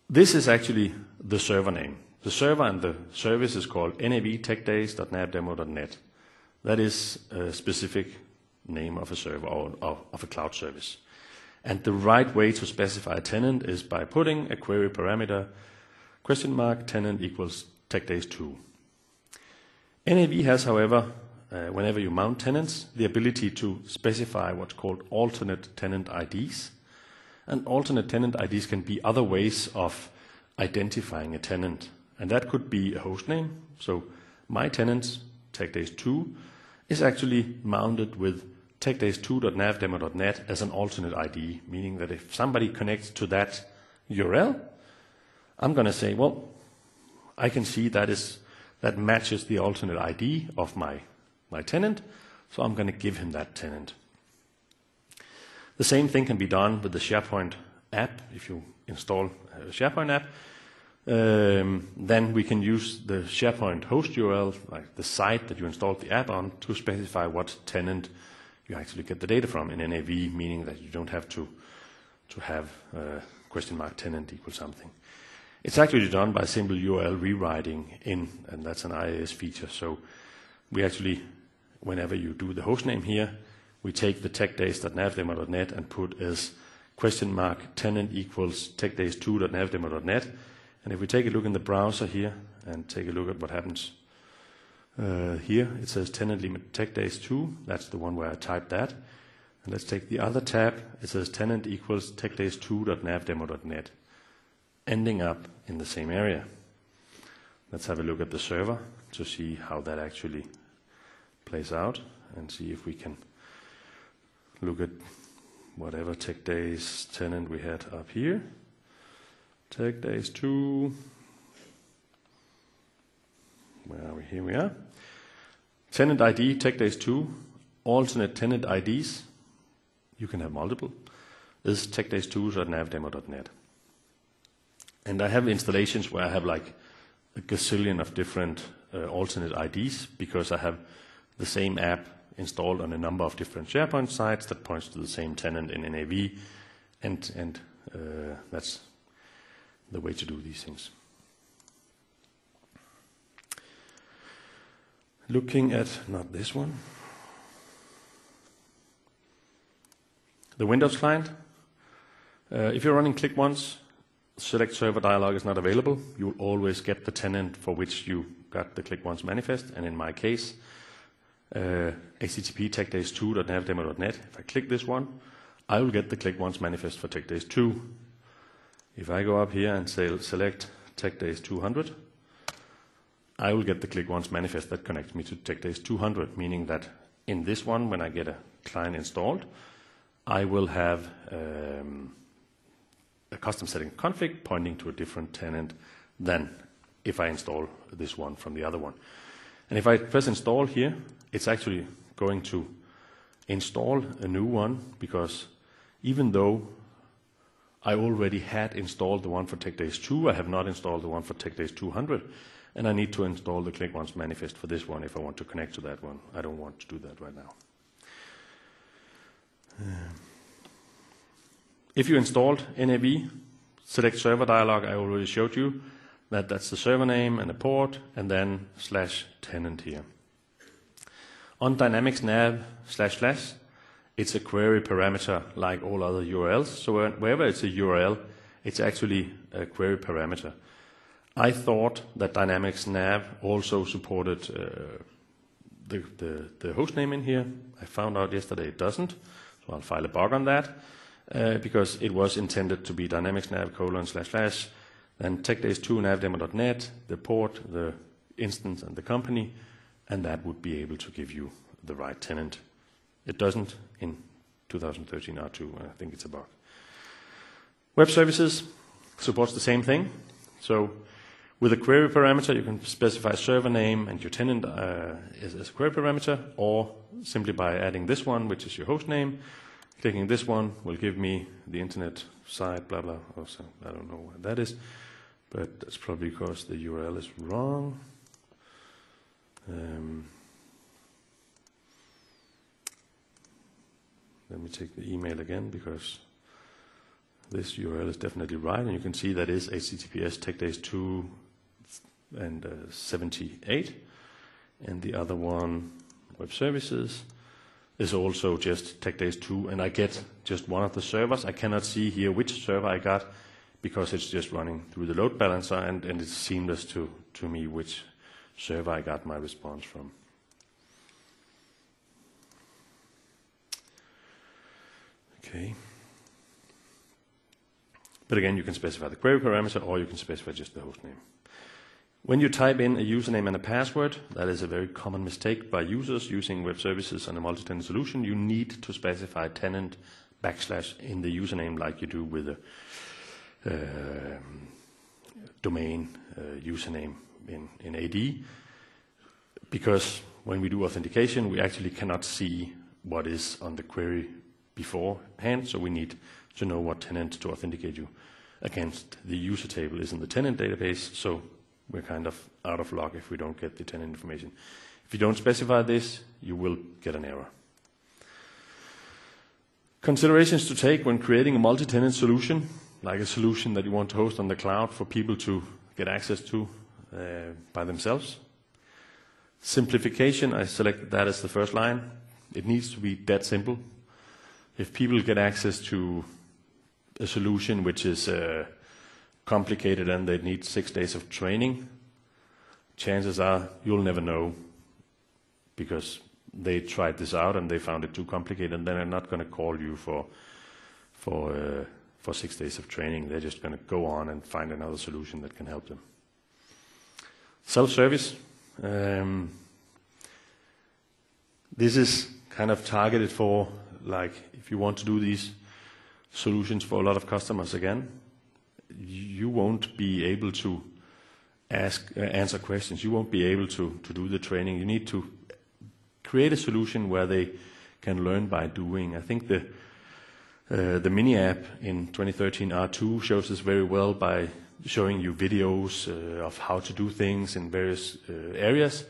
this is actually the server name. The server and the service is called NAVTechDays.NAVDemo.net. That is a specific name of a server or of a cloud service. And the right way to specify a tenant is by putting a query parameter $tenant equals TechDays2. NAV has, however, whenever you mount tenants, the ability to specify what's called alternate tenant IDs. And alternate tenant IDs can be other ways of identifying a tenant. And that could be a host name. So my tenant, TechDays2, is actually mounted with TechDays2.NAVDemo.net as an alternate ID, meaning that if somebody connects to that URL, I'm going to say, well, I can see that matches the alternate ID of my tenant, so I'm going to give him that tenant. The same thing can be done with the SharePoint app. If you install a SharePoint app, then we can use the SharePoint host URL, like the site that you installed the app on, to specify what tenant you actually get the data from in NAV, meaning that you don't have to have $tenant equals something. It's actually done by simple URL rewriting in, and that's an IIS feature. So we actually, whenever you do the hostname here, we take the techdays.navdemo.net and put as $tenant equals techdays2.navdemo.net. And if we take a look in the browser here and take a look at what happens here, it says tenant limit techdays2. That's the one where I typed that. And let's take the other tab. It says tenant equals techdays2.navdemo.net, ending up in the same area. Let's have a look at the server to see how that actually plays out and see if we can look at whatever TechDays tenant we had up here. TechDays2. Where are we? Here we are. Tenant ID, TechDays2. Alternate tenant IDs, you can have multiple, is techdays2.navdemo.net. And I have installations where I have like a gazillion of different alternate IDs because I have the same app installed on a number of different SharePoint sites that points to the same tenant in NAV, and that's the way to do these things. Looking at, not this one, the Windows client. If you're running click once, select server dialog is not available. You'll always get the tenant for which you got the click once manifest, and in my case, http techdays2.navdemo.net. If I click this one, I will get the click once manifest for TechDays2. If I go up here and say select TechDays200, I will get the click once manifest that connects me to TechDays200, meaning that in this one, when I get a client installed, I will have a custom setting config pointing to a different tenant than if I install this one from the other one. And if I press install here, it's actually going to install a new one, because even though I already had installed the one for TechDays2, I have not installed the one for TechDays200. and I need to install the click once manifest for this one if I want to connect to that one. I don't want to do that right now. If you installed NAV, select server dialog. I already showed you that that's the server name and the port, and then /tenant here. On Dynamics NAV // it's a query parameter like all other URLs. So wherever it's a URL, it's actually a query parameter. I thought that Dynamics NAV also supported the host name in here. I found out yesterday it doesn't, so I'll file a bug on that because it was intended to be Dynamics NAV // then TechDays2 navdemo.net, the port, the instance, and the company, and that would be able to give you the right tenant. It doesn't in 2013 R2, I think it's a bug. Web services supports the same thing. So with a query parameter, you can specify server name and your tenant as a query parameter, or simply by adding this one, which is your host name. Clicking this one will give me the internet site, blah, blah. Also, I don't know what that is, but that's probably because the URL is wrong. Let me take the email again, because this URL is definitely right, and you can see that is HTTPS TechDays2 and 78, and the other one, web services, is also just TechDays2, and I get just one of the servers. I cannot see here which server I got because it's just running through the load balancer, and it's seamless to me which server I got my response from. Okay. But again, you can specify the query parameter, or you can specify just the host name. When you type in a username and a password, that is a very common mistake by users using web services and a multi-tenant solution. You need to specify tenant / in the username like you do with a domain username in AD. Because when we do authentication, we actually cannot see what is on the query beforehand, so we need to know what tenant to authenticate you against. The user table is in the tenant database, so we're kind of out of luck if we don't get the tenant information. If you don't specify this, you will get an error. Considerations to take when creating a multi-tenant solution, like a solution that you want to host on the cloud for people to get access to by themselves. Simplification, I select that as the first line. It needs to be that simple. If people get access to a solution which is complicated and they need 6 days of training, chances are you'll never know, because they tried this out and they found it too complicated, and then they're not going to call you for 6 days of training. They're just going to go on and find another solution that can help them. Self-service. This is kind of targeted for, like, if you want to do these solutions for a lot of customers again, you won't be able to answer questions. You won't be able to do the training. You need to create a solution where they can learn by doing. I think the mini app in 2013 R2 shows this very well by showing you videos of how to do things in various areas.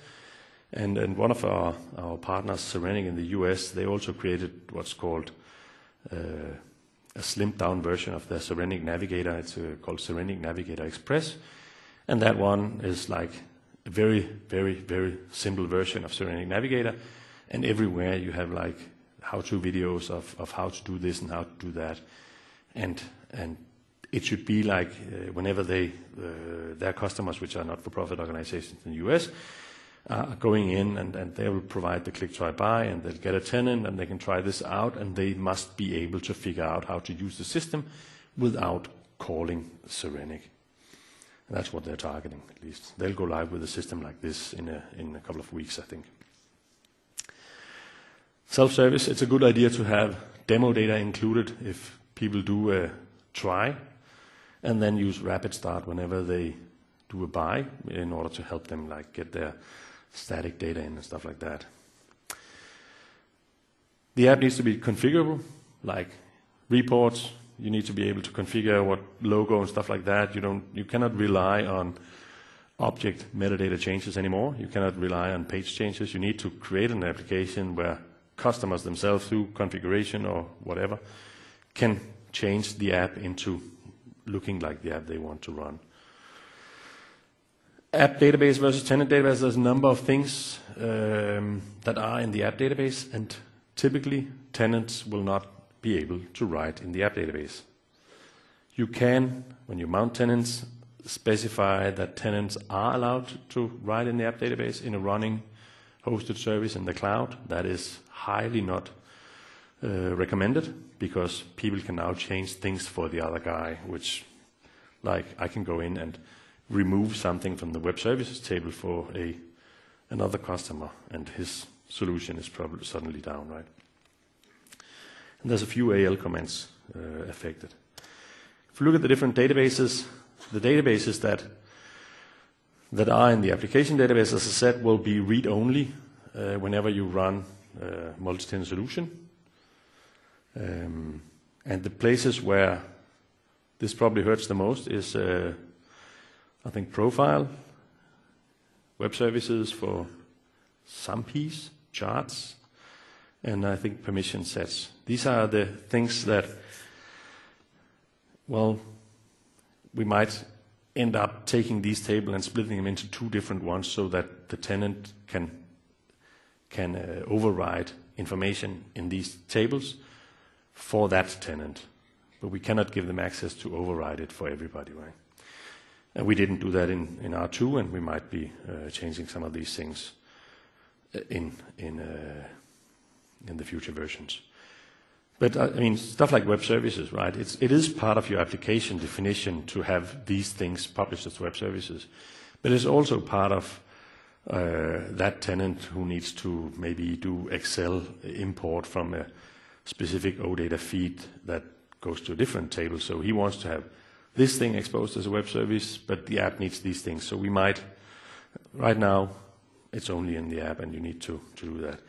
And one of our partners, Serenic in the US, they also created what's called a slimmed down version of the Serenic Navigator. It's called Serenic Navigator Express. And that one is like a very, very, very simple version of Serenic Navigator. And everywhere you have like how-to videos of how to do this and how to do that. And it should be like whenever their customers, which are not-for-profit organizations in the US, are going in and they will provide the click, try, buy, and they'll get a tenant and they can try this out, and they must be able to figure out how to use the system without calling Serenic. And that's what they're targeting, at least. They'll go live with a system like this in a couple of weeks, I think. Self-service, it's a good idea to have demo data included if people do a try, and then use rapid start whenever they do a buy in order to help them like get their static data in and stuff like that. The app needs to be configurable, like reports. You need to be able to configure what logo and stuff like that. You cannot rely on object metadata changes anymore. You cannot rely on page changes. You need to create an application where customers themselves, through configuration or whatever, can change the app into looking like the app they want to run. App database versus tenant database, there's a number of things that are in the app database, and typically tenants will not be able to write in the app database. You can, when you mount tenants, specify that tenants are allowed to write in the app database in a running hosted service in the cloud. That is highly not recommended, because people can now change things for the other guy, which, like, I can go in and remove something from the web services table for another customer, and his solution is probably suddenly down, right? And there's a few AL commands affected. If you look at the different databases, the databases that are in the application database, as I said, will be read-only whenever you run a multi-tenant solution. And the places where this probably hurts the most is, I think, profile, web services for some piece, charts, and I think permission sets. These are the things that, well, we might end up taking these tables and splitting them into two different ones so that the tenant can override information in these tables for that tenant. But we cannot give them access to override it for everybody, right? And we didn't do that in R2, and we might be changing some of these things in the future versions. But I mean, stuff like web services, right? It is part of your application definition to have these things published as web services. But it's also part of that tenant who needs to maybe do Excel import from a specific OData feed that goes to a different table. So he wants to have this thing exposed as a web service, but the app needs these things. So we might, right now, it's only in the app, and you need to do that.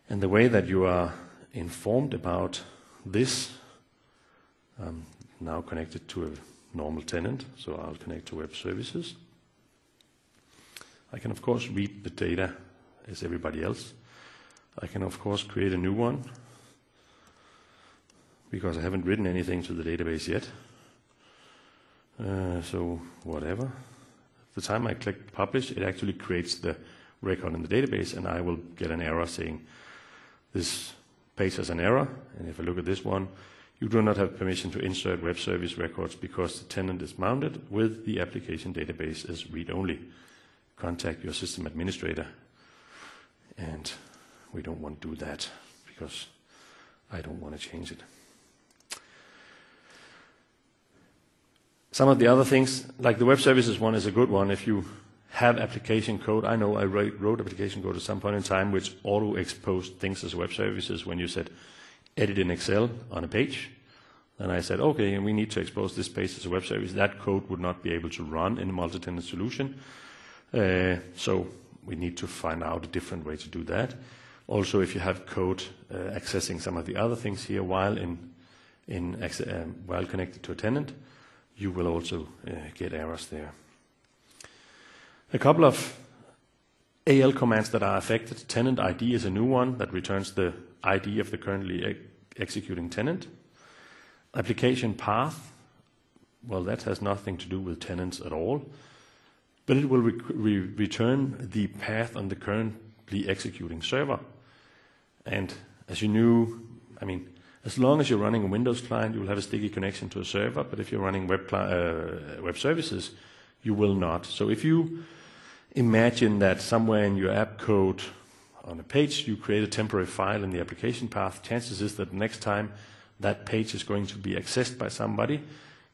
And the way that you are informed about this, now connected to a normal tenant, so I'll connect to web services. I can, of course, read the data as everybody else. I can, of course, create a new one, because I haven't written anything to the database yet. So whatever. The time I click publish, it actually creates the record in the database, and I will get an error saying this page has an error. And if I look at this one, you do not have permission to insert web service records because the tenant is mounted with the application database as read-only. Contact your system administrator. And we don't want to do that because I don't want to change it. Some of the other things, like the web services one is a good one. If you have application code, I know I wrote application code at some point in time which auto-exposed things as web services when you said edit in Excel on a page. Then I said, okay, and we need to expose this page as a web service. That code would not be able to run in a multi-tenant solution. So we need to find out a different way to do that. Also, if you have code accessing some of the other things here while while connected to a tenant, you will also get errors there. A couple of AL commands that are affected. Tenant ID is a new one that returns the ID of the currently executing tenant. Application path, well, that has nothing to do with tenants at all, but it will return the path on the currently executing server. And as you knew, I mean, as long as you're running a Windows client, you will have a sticky connection to a server, but if you're running web services, you will not. So if you imagine that somewhere in your app code on a page, you create a temporary file in the application path, chances is that next time that page is going to be accessed by somebody, it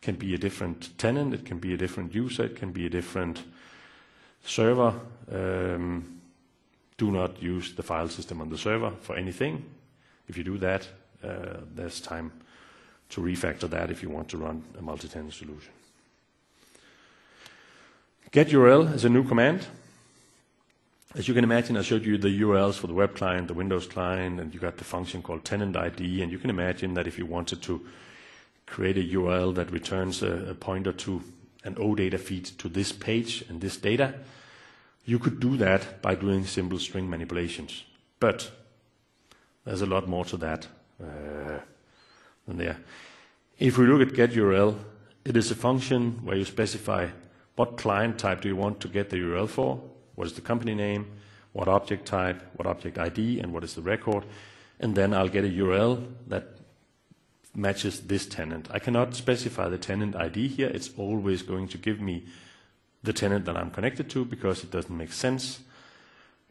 can be a different tenant, it can be a different user, it can be a different server. Do not use the file system on the server for anything. If you do that, there's time to refactor that if you want to run a multi-tenant solution. Get URL is a new command. As you can imagine, I showed you the URLs for the web client, the Windows client, and you got the function called tenant ID, and you can imagine that if you wanted to create a URL that returns a pointer to an OData feed to this page and this data, you could do that by doing simple string manipulations. But there's a lot more to that than there. If we look at getURL, it is a function where you specify what client type do you want to get the URL for, what is the company name, what object type, what object ID, and what is the record, and then I'll get a URL that matches this tenant. I cannot specify the tenant ID here. It's always going to give me the tenant that I'm connected to, because it doesn't make sense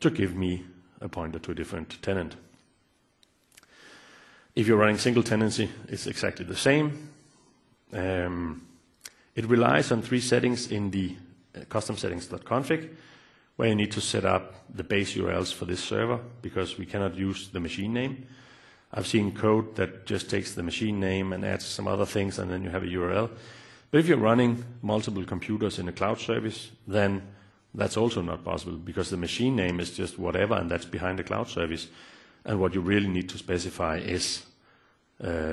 to give me a pointer to a different tenant. If you're running single tenancy, it's exactly the same. It relies on 3 settings in the custom settings.config, where you need to set up the base URLs for this server, because we cannot use the machine name. I've seen code that just takes the machine name and adds some other things, and then you have a URL. But if you're running multiple computers in a cloud service, then that's also not possible, because the machine name is just whatever, and that's behind the cloud service. And what you really need to specify is the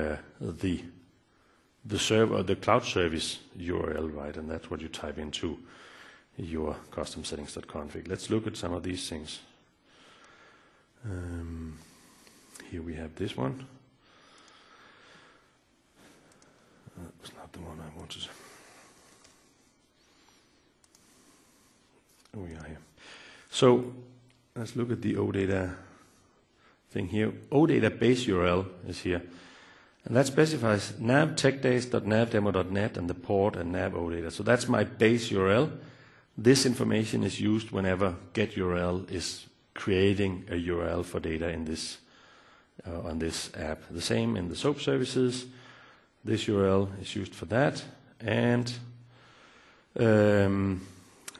server, the cloud service URL, right? And that's what you type into your custom settings.config. Let's look at some of these things. Here we have this one. That was not the one I wanted. Oh, we are here. So let's look at the OData thing here. OData base URL is here. And that specifies NAVTechDays.NAVDemo.net and the port and nav OData. So that's my base URL. This information is used whenever getURL is creating a URL for data in this on this app. The same in the SOAP services. This URL is used for that. And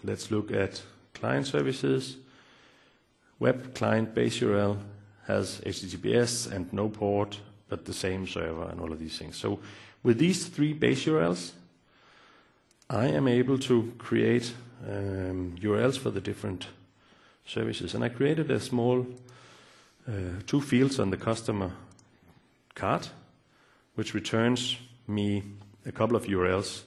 let's look at client services. Web client base URL has HTTPS and no port, but the same server and all of these things. So with these 3 base URLs, I am able to create URLs for the different services. And I created a small 2 fields on the customer card, which returns me a couple of URLs.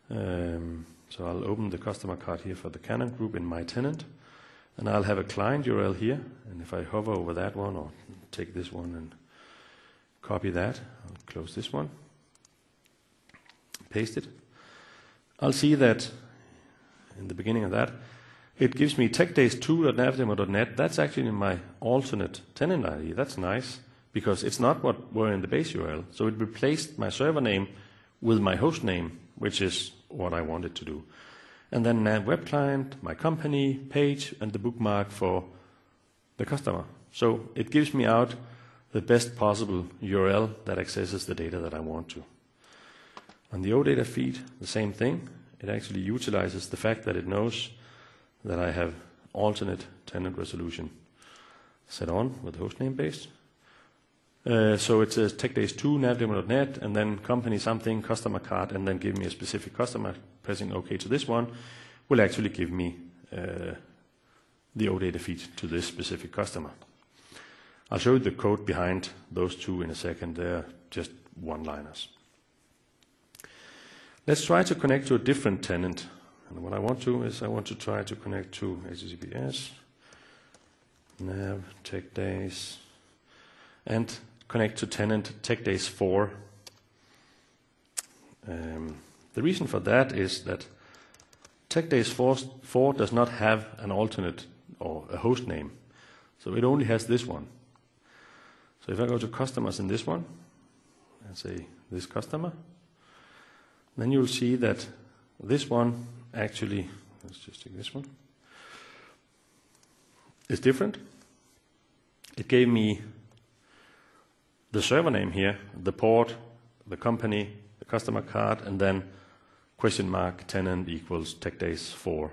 So I'll open the customer card here for the Canon group in my tenant, and I'll have a client URL here. And if I hover over that one, or take this one and copy that, I'll close this one, paste it, I'll see that in the beginning of that, it gives me techdays2.navdemo.net. That's actually my alternate tenant ID. That's nice, because it's not what were in the base URL. So it replaced my server name with my host name, which is what I wanted to do. And then nav web client, my company, page, and the bookmark for the customer. So it gives me out the best possible URL that accesses the data that I want to. On the OData feed, the same thing. It actually utilizes the fact that it knows that I have alternate tenant resolution set on with hostname based. So it says techdays2 navdemo.net, and then company something, customer card, and then give me a specific customer. Pressing OK to this one will actually give me the OData feed to this specific customer. I'll show you the code behind those 2 in a second. They're just one-liners. Let's try to connect to a different tenant. And what I want to is I want to try to connect to HTTPS, nav, techdays, and connect to tenant techdays4. The reason for that is that techdays4 does not have an alternate or a host name. So it only has this one. So if I go to customers in this one, and say this customer, then you'll see that this one actually, let's just take this one, is different. It gave me the server name here, the port, the company, the customer card, and then question mark tenant equals techdays4.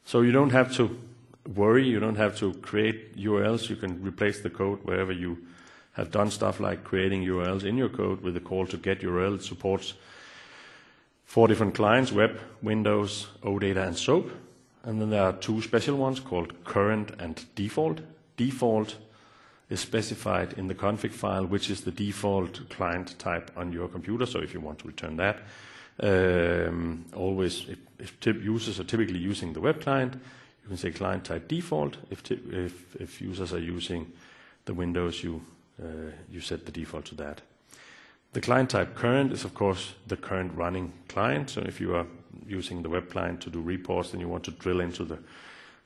So you don't have to worry, you don't have to create URLs. You can replace the code wherever you have done stuff like creating URLs in your code with the call to get URL. It supports 4 different clients: web, Windows, OData, and SOAP. And then there are 2 special ones called current and default. Default is specified in the config file, which is the default client type on your computer, so if you want to return that. Always, if users are typically using the web client, you can say client type default. If users are using the Windows, you set the default to that. The client type current is, of course, the current running client. So if you are using the web client to do reports and you want to drill into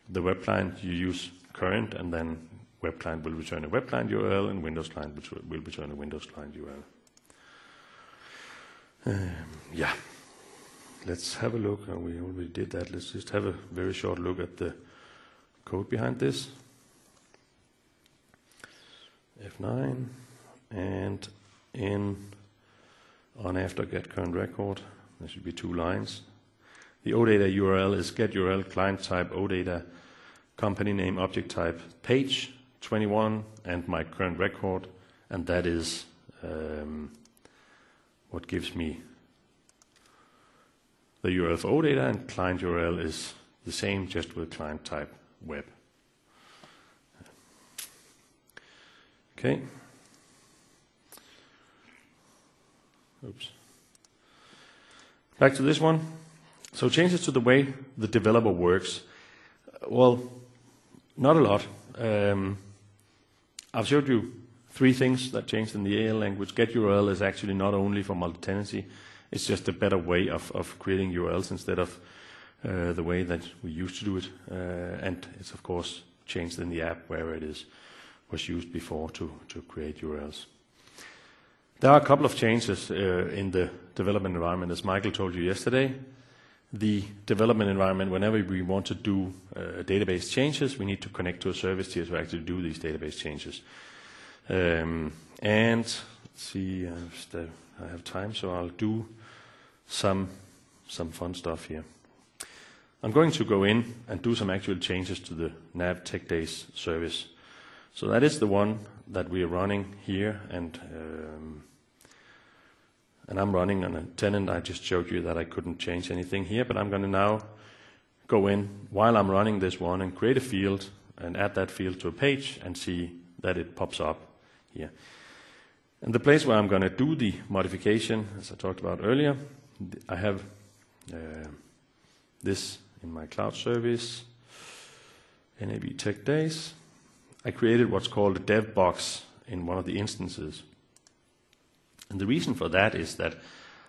the web client, you use current, and then web client will return a web client URL, and Windows client will return a Windows client URL. Yeah, let's have a look. We already did that. Let's just have a very short look at the code behind this. F9, and on after get current record, there should be 2 lines. The OData URL is get URL client type OData company name object type page 21 and my current record, and that is what gives me the URL for OData, and client URL is the same, just with client type web. Okay. Oops. Back to this one. So changes to the way the developer works. Well, not a lot. I've showed you 3 things that changed in the AL language. Get URL is actually not only for multi-tenancy. It's just a better way of creating URLs instead of the way that we used to do it. And it's, of course, changed in the app where it was used before to create URLs. There are a couple of changes in the development environment. As Michael told you yesterday, the development environment, whenever we want to do database changes, we need to connect to a service tier to actually do these database changes. And let's see, I have time, so I'll do some fun stuff here. I'm going to go in and do some actual changes to the NAVTechDays service. So that is the one that we are running here, and I'm running on a tenant. I just showed you that I couldn't change anything here, but I'm going to now go in while I'm running this one and create a field and add that field to a page and see that it pops up here. And the place where I'm going to do the modification, as I talked about earlier, I have this in my cloud service, NAVTechDays. I created what's called a dev box in one of the instances. And the reason for that is that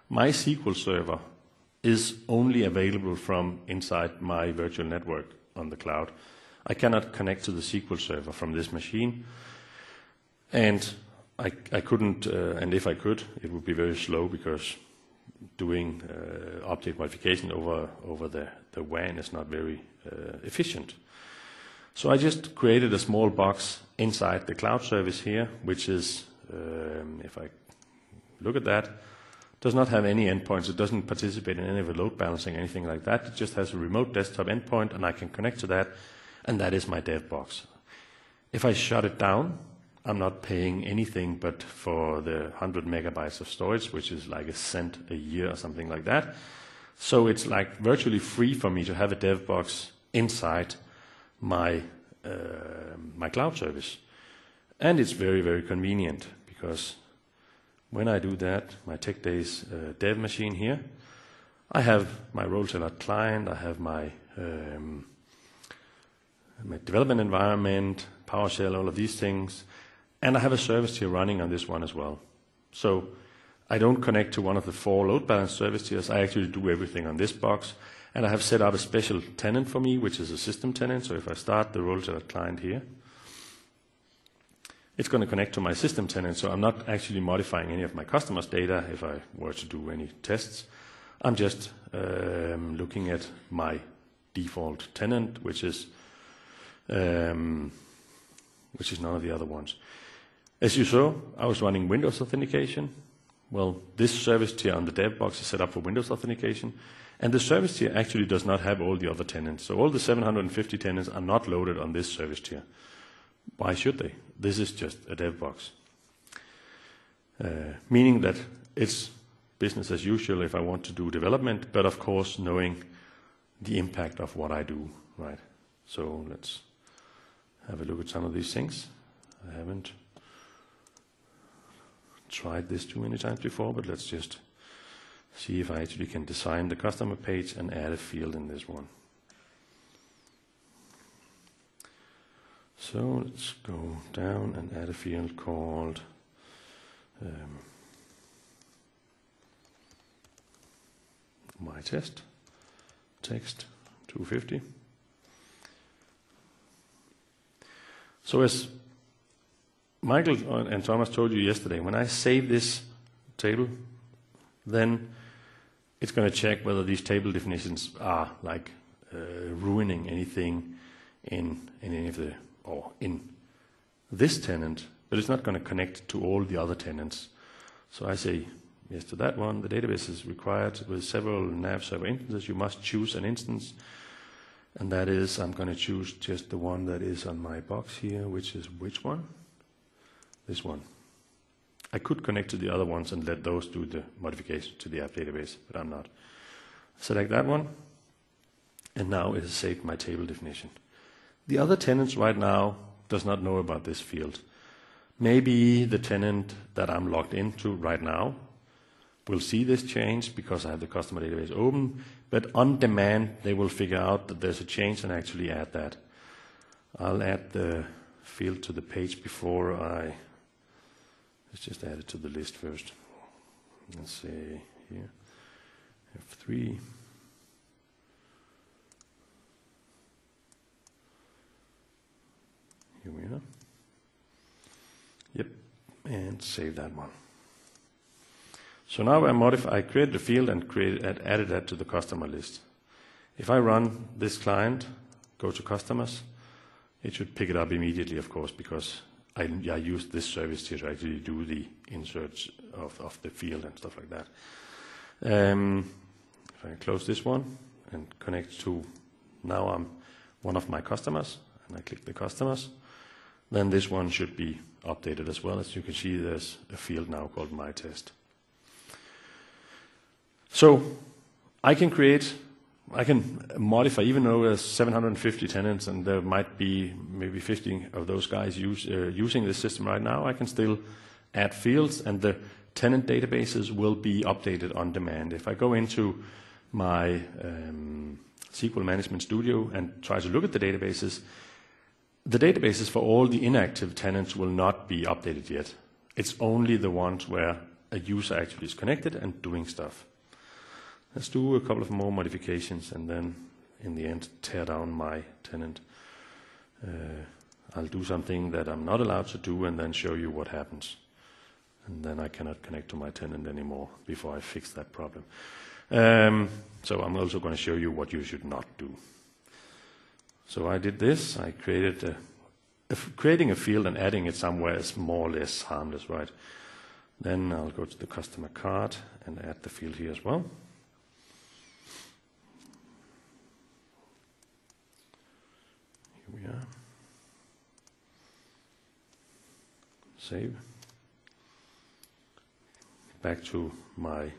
my SQL server is only available from inside my virtual network on the cloud. I cannot connect to the SQL server from this machine. And I couldn't, and if I could, it would be very slow because doing object modification over the WAN is not very efficient. So I just created a small box inside the cloud service here, which is, if I look at that, does not have any endpoints. It doesn't participate in any of the load balancing, anything like that. It just has a remote desktop endpoint, and I can connect to that, and that is my dev box. If I shut it down, I'm not paying anything but for the 100 megabytes of storage, which is like $0.01 a year or something like that. So it's like virtually free for me to have a dev box inside my cloud service. And it's very, very convenient because when I do that, my TechDays dev machine here, I have my role-teller client, I have my development environment, PowerShell, all of these things, and I have a service tier running on this one as well. So I don't connect to one of the 4 load balance service tiers. I actually do everything on this box. And I have set up a special tenant for me, which is a system tenant. So if I start the role-teller client here, it's going to connect to my system tenant. So I'm not actually modifying any of my customers' data if I were to do any tests. I'm just looking at my default tenant, which is none of the other ones. As you saw, I was running Windows authentication. Well, this service tier on the dev box is set up for Windows authentication. And the service tier actually does not have all the other tenants. So all the 750 tenants are not loaded on this service tier. Why should they? This is just a dev box. Meaning that it's business as usual if I want to do development, but of course knowing the impact of what I do, right? So let's have a look at some of these things. I haven't tried this too many times before, but let's just see if I actually can design the customer page and add a field in this one. So let's go down and add a field called my test text 250. So as Michael and Thomas told you yesterday, when I save this table, then it's going to check whether these table definitions are like ruining anything in any of the, or in this tenant, but it's not going to connect to all the other tenants. So I say yes to that one. The database is required with several NAV server instances. You must choose an instance, and that is, I'm going to choose just the one that is on my box here, which is which one? This one. I could connect to the other ones and let those do the modification to the app database, but I'm not. Select that one, and now it has saved my table definition. The other tenants right now does not know about this field. Maybe the tenant that I'm logged into right now will see this change because I have the customer database open, but on demand they will figure out that there's a change and actually add that. I'll add the field to the page before let's just add it to the list first. Let's say here, F3. Here we are. Yep, and save that one. So now I created a field and added that to the customer list. If I run this client, go to customers, it should pick it up immediately, of course, because I used this service here to actually do the inserts of the field and stuff like that. If I close this one and connect to, now I'm one of my customers, and I click the customers, then this one should be updated as well. As you can see, there's a field now called my test. So I can modify, even though there's 750 tenants and there might be maybe 50 of those guys using this system right now, I can still add fields, and the tenant databases will be updated on demand. If I go into my SQL Management Studio and try to look at the databases for all the inactive tenants will not be updated yet. It's only the ones where a user actually is connected and doing stuff. Let's do a couple of more modifications and then in the end tear down my tenant. I'll do something that I'm not allowed to do and then show you what happens. And then I cannot connect to my tenant anymore before I fix that problem. So I'm also going to show you what you should not do. So I did this. I created creating a field and adding it somewhere is more or less harmless, right? Then I'll go to the customer card and add the field here as well. Here we are. Save. Back to my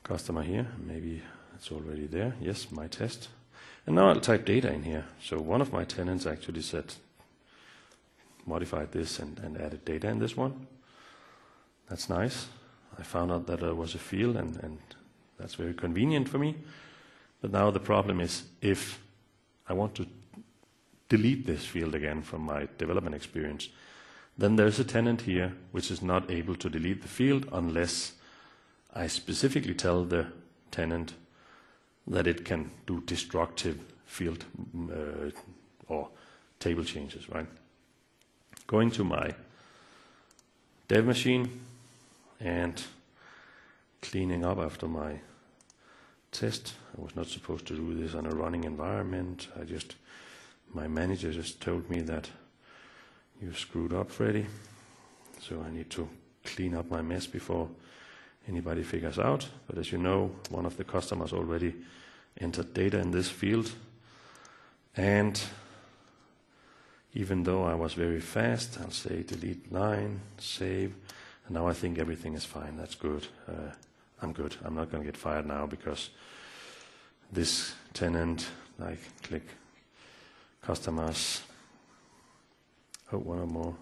customer here. Maybe it's already there. Yes, my test. And now I'll type data in here. So one of my tenants actually modified this and added data in this one. That's nice. I found out that there was a field and that's very convenient for me. But now the problem is if I want to delete this field again from my development experience, then there's a tenant here which is not able to delete the field unless I specifically tell the tenant that it can do destructive field or table changes, right? Going to my dev machine and cleaning up after my test. I was not supposed to do this on a running environment. My manager just told me that you screwed up, Freddy. So I need to clean up my mess before anybody figures out. But as you know, one of the customers already entered data in this field. And even though I was very fast, I'll say delete line, save. And now I think everything is fine. That's good. I'm good. I'm not going to get fired now because this tenant, I click customers. Oh, one or more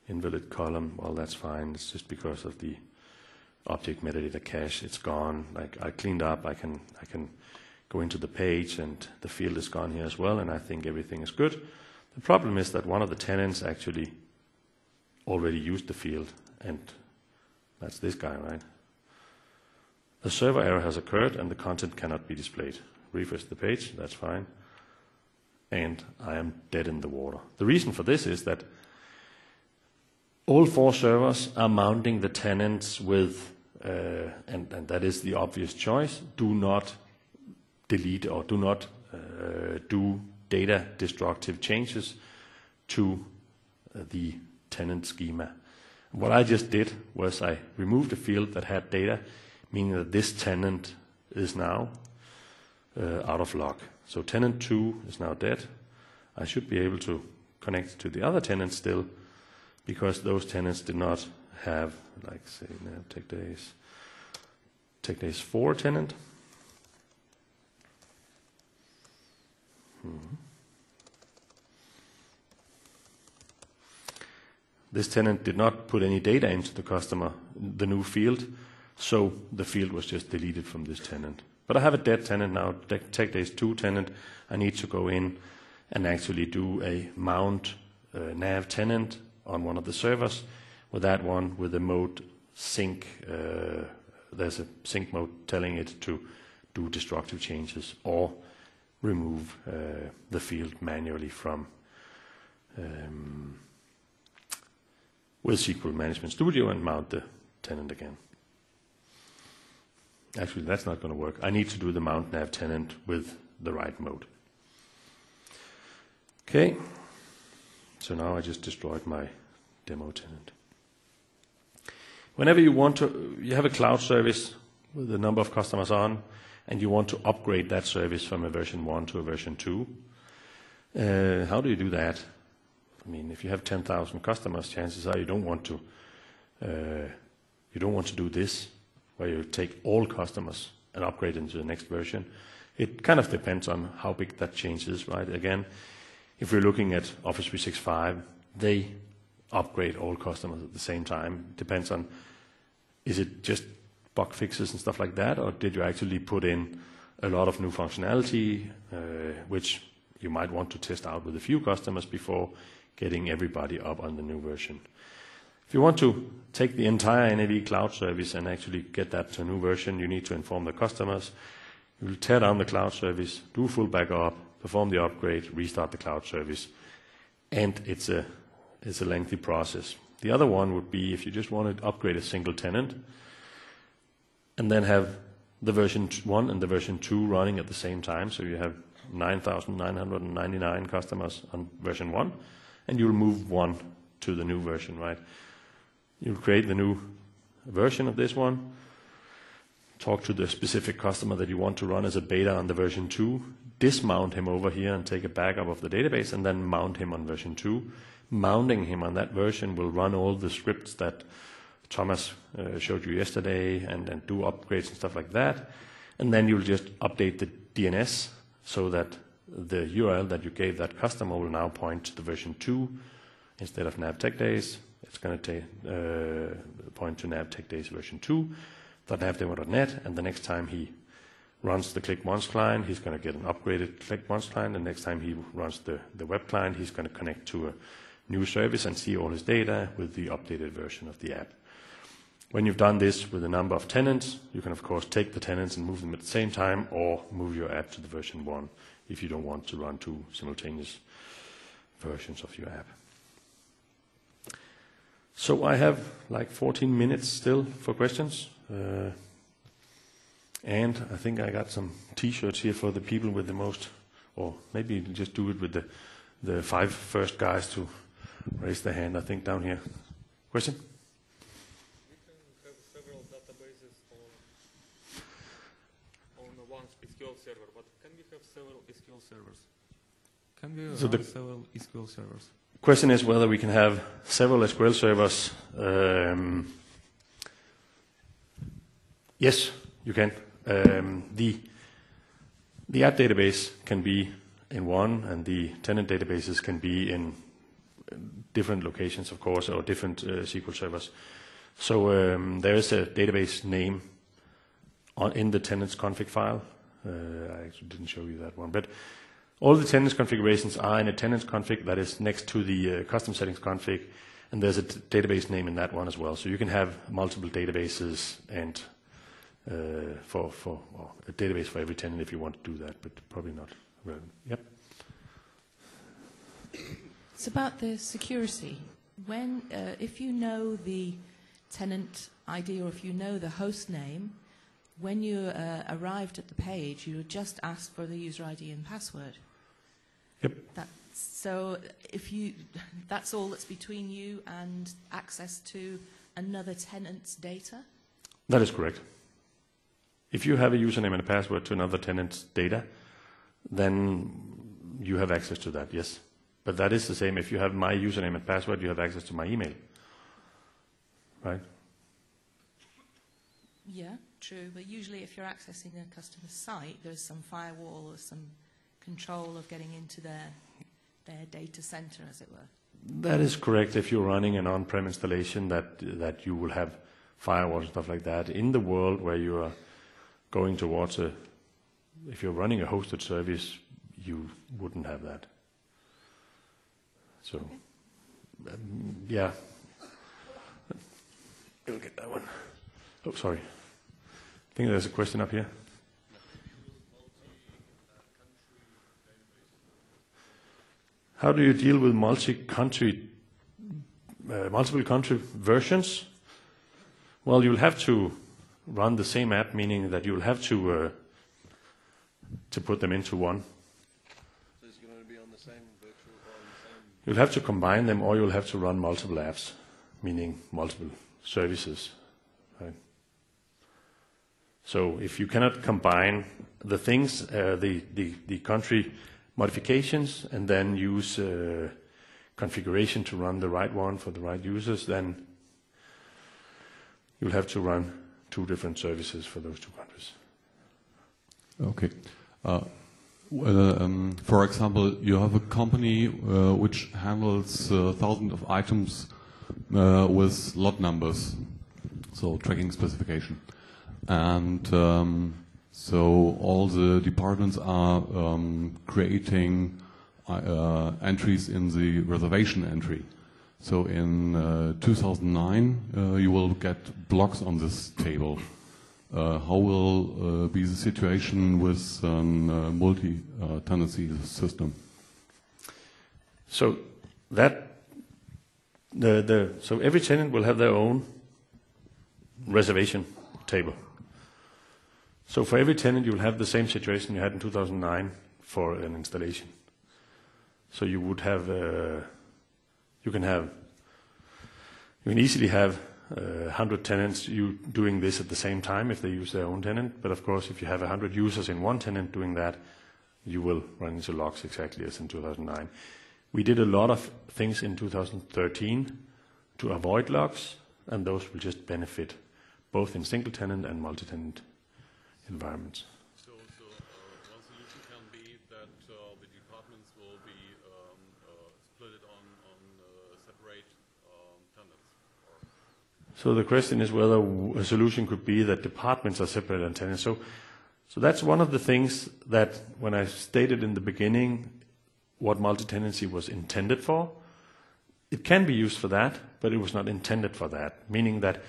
invalid column. Well, that's fine. It's just because of the object metadata cache, it's gone. Like I cleaned up, I can go into the page and the field is gone here as well, and I think everything is good. The problem is that one of the tenants actually already used the field, and that's this guy, right? A server error has occurred and the content cannot be displayed. Refresh the page, that's fine. And I am dead in the water. The reason for this is that all 4 servers are mounting the tenants with, and that is the obvious choice, do not delete or do not do data destructive changes to the tenant schema. What I just did was I removed a field that had data, meaning that this tenant is now out of lock. So tenant 2 is now dead. I should be able to connect to the other tenants still, because those tenants did not have, like say, NAVTechDays 4 tenant. This tenant did not put any data into the customer, the new field, so the field was just deleted from this tenant. But I have a dead tenant now, TechDays 2 tenant. I need to go in and actually do a mount nav tenant on one of the servers. With that one, with the mode sync, there's a sync mode telling it to do destructive changes or remove the field manually from with SQL Management Studio and mount the tenant again. Actually, that's not going to work. I need to do the mount nav tenant with the right mode. Okay, so now I just destroyed my demo tenant. Whenever you want to, you have a cloud service with a number of customers on, and you want to upgrade that service from a version 1 to a version 2, how do you do that? I mean, if you have 10,000 customers, chances are you don't want to do this, where you take all customers and upgrade into the next version. It kind of depends on how big that change is, right? Again, if we're looking at Office 365, they upgrade all customers at the same time. Depends on, is it just bug fixes and stuff like that, or did you actually put in a lot of new functionality, which you might want to test out with a few customers before getting everybody up on the new version. If you want to take the entire NAV cloud service and actually get that to a new version, you need to inform the customers. You will tear down the cloud service, do full backup, perform the upgrade, restart the cloud service, and it's a lengthy process. The other one would be if you just want to upgrade a single tenant and then have the version 1 and the version 2 running at the same time. So you have 9,999 customers on version 1, and you'll move one to the new version, right? You'll create the new version of this one, talk to the specific customer that you want to run as a beta on the version 2, dismount him over here and take a backup of the database, and then mount him on version 2. Mounting him on that version will run all the scripts that Thomas showed you yesterday and do upgrades and stuff like that. And then you'll just update the DNS so that the URL that you gave that customer will now point to the version 2 instead of NAVTechDays. It's going to point to NAVTechDays version 2.navdemo.net, and the next time he runs the Click Once client, he's going to get an upgraded Click Once client. The next time he runs the web client, he's going to connect to a new service and see all his data with the updated version of the app. When you've done this with a number of tenants, you can of course take the tenants and move them at the same time, or move your app to the version 1 if you don't want to run 2 simultaneous versions of your app. So I have like 14 minutes still for questions. And I think I got some t-shirts here for the people with the most, or maybe just do it with the 5 first guys to raise their hand, I think, down here. Question? We can have several databases on one SQL server, but can we have several SQL servers? Can we run several SQL servers? Question is whether we can have several SQL servers. Yes, you can. The app database can be in one, and the tenant databases can be in different locations, of course, or different SQL servers. So there is a database name in the tenants config file. I actually didn't show you that one, but all the tenants configurations are in a tenants config that is next to the custom settings config, and there's a database name in that one as well. So you can have multiple databases and for a database for every tenant if you want to do that, but probably not relevant. Yep. It's about the security. When, if you know the tenant ID or if you know the host name, when you arrived at the page, you just asked for the user ID and password. Yep. So if you, that's all that's between you and access to another tenant's data? That is correct. If you have a username and a password to another tenant's data, then you have access to that, yes. But that is the same. If you have my username and password, you have access to my email, right? Yeah, true. But usually if you're accessing a customer's site, there's some firewall or some control of getting into their data center, as it were. That is correct. If you're running an on-prem installation, that you will have firewalls and stuff like that. In the world where you are going towards if you're running a hosted service, you wouldn't have that. So, okay. Yeah. You'll get that one. Oh, sorry. I think there's a question up here. How do you deal with multiple country versions? Well, you'll have to run the same app, meaning that you'll have to put them into one. So it's going to be on the same virtual or on the same... You'll have to combine them, or you'll have to run multiple apps, meaning multiple services. Right? So if you cannot combine the things, the country modifications, and then use configuration to run the right one for the right users, then you'll have to run 2 different services for those 2 countries. Okay. For example, you have a company which handles thousands of items with lot numbers, so tracking specification. And so all the departments are creating entries in the reservation entry. So in 2009, you will get blocks on this table. How will be the situation with multi-tenancy system? So that so every tenant will have their own reservation table. So for every tenant, you will have the same situation you had in 2009 for an installation. So you would have you can easily have 100 tenants doing this at the same time if they use their own tenant. But of course, if you have 100 users in one tenant doing that, you will run into logs exactly as in 2009. We did a lot of things in 2013 to avoid logs, and those will just benefit both in single tenant and multi-tenant environments. So one solution can be that the departments will be split on separate tenants. So the question is whether a solution could be that departments are separate and tenants. So that's one of the things that when I stated in the beginning what multi-tenancy was intended for, it can be used for that, but it was not intended for that, meaning that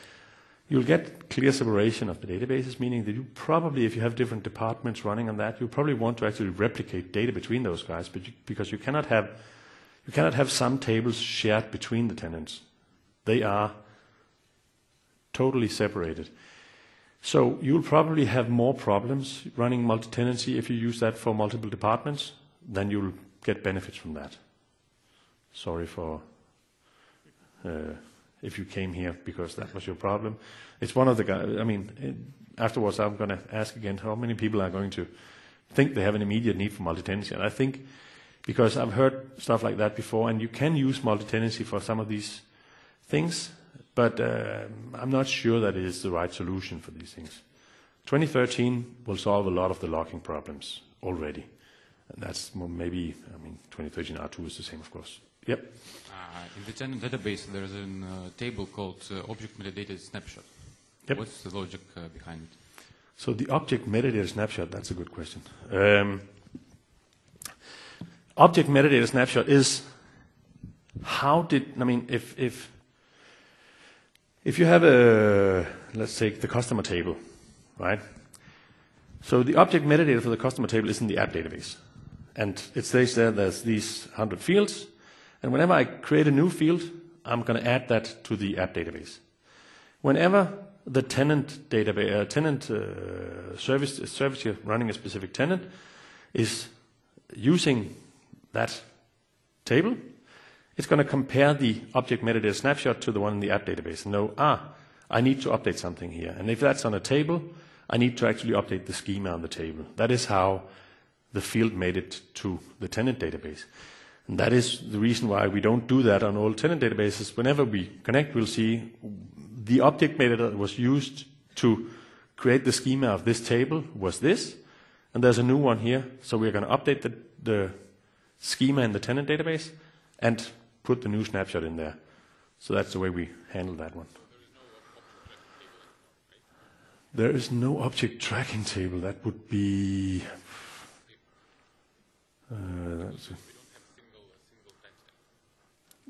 you'll get clear separation of the databases, meaning that you probably, if you have different departments running on that, you probably want to actually replicate data between those guys, but because you cannot have some tables shared between the tenants. They are totally separated. So you'll probably have more problems running multi-tenancy if you use that for multiple departments, then you'll get benefits from that. Sorry for if you came here because that was your problem. It's one of the guys, I mean, afterwards I'm going to ask again how many people are going to think they have an immediate need for multi-tenancy. And I think, because I've heard stuff like that before, and you can use multi-tenancy for some of these things, but I'm not sure that it is the right solution for these things. 2013 will solve a lot of the logging problems already. And that's maybe, 2013 R2 is the same, of course. Yep. In the tenant database, there is a table called object metadata snapshot. Yep. What's the logic behind it? So the object metadata snapshot, that's a good question. Object metadata snapshot is if you have let's take the customer table, right? So the object metadata for the customer table is in the app database. And it says there's these 100 fields. And whenever I create a new field, I'm going to add that to the app database. Whenever the tenant service here running a specific tenant is using that table, it's going to compare the object metadata snapshot to the one in the app database and know, I need to update something here. And if that's on a table, I need to actually update the schema on the table. That is how the field made it to the tenant database. And that is the reason why we don't do that on all tenant databases. Whenever we connect, we'll see the object metadata that was used to create the schema of this table was this, and there's a new one here. So we're going to update the schema in the tenant database and put the new snapshot in there. So that's the way we handle that one. There is no object tracking table. That would be...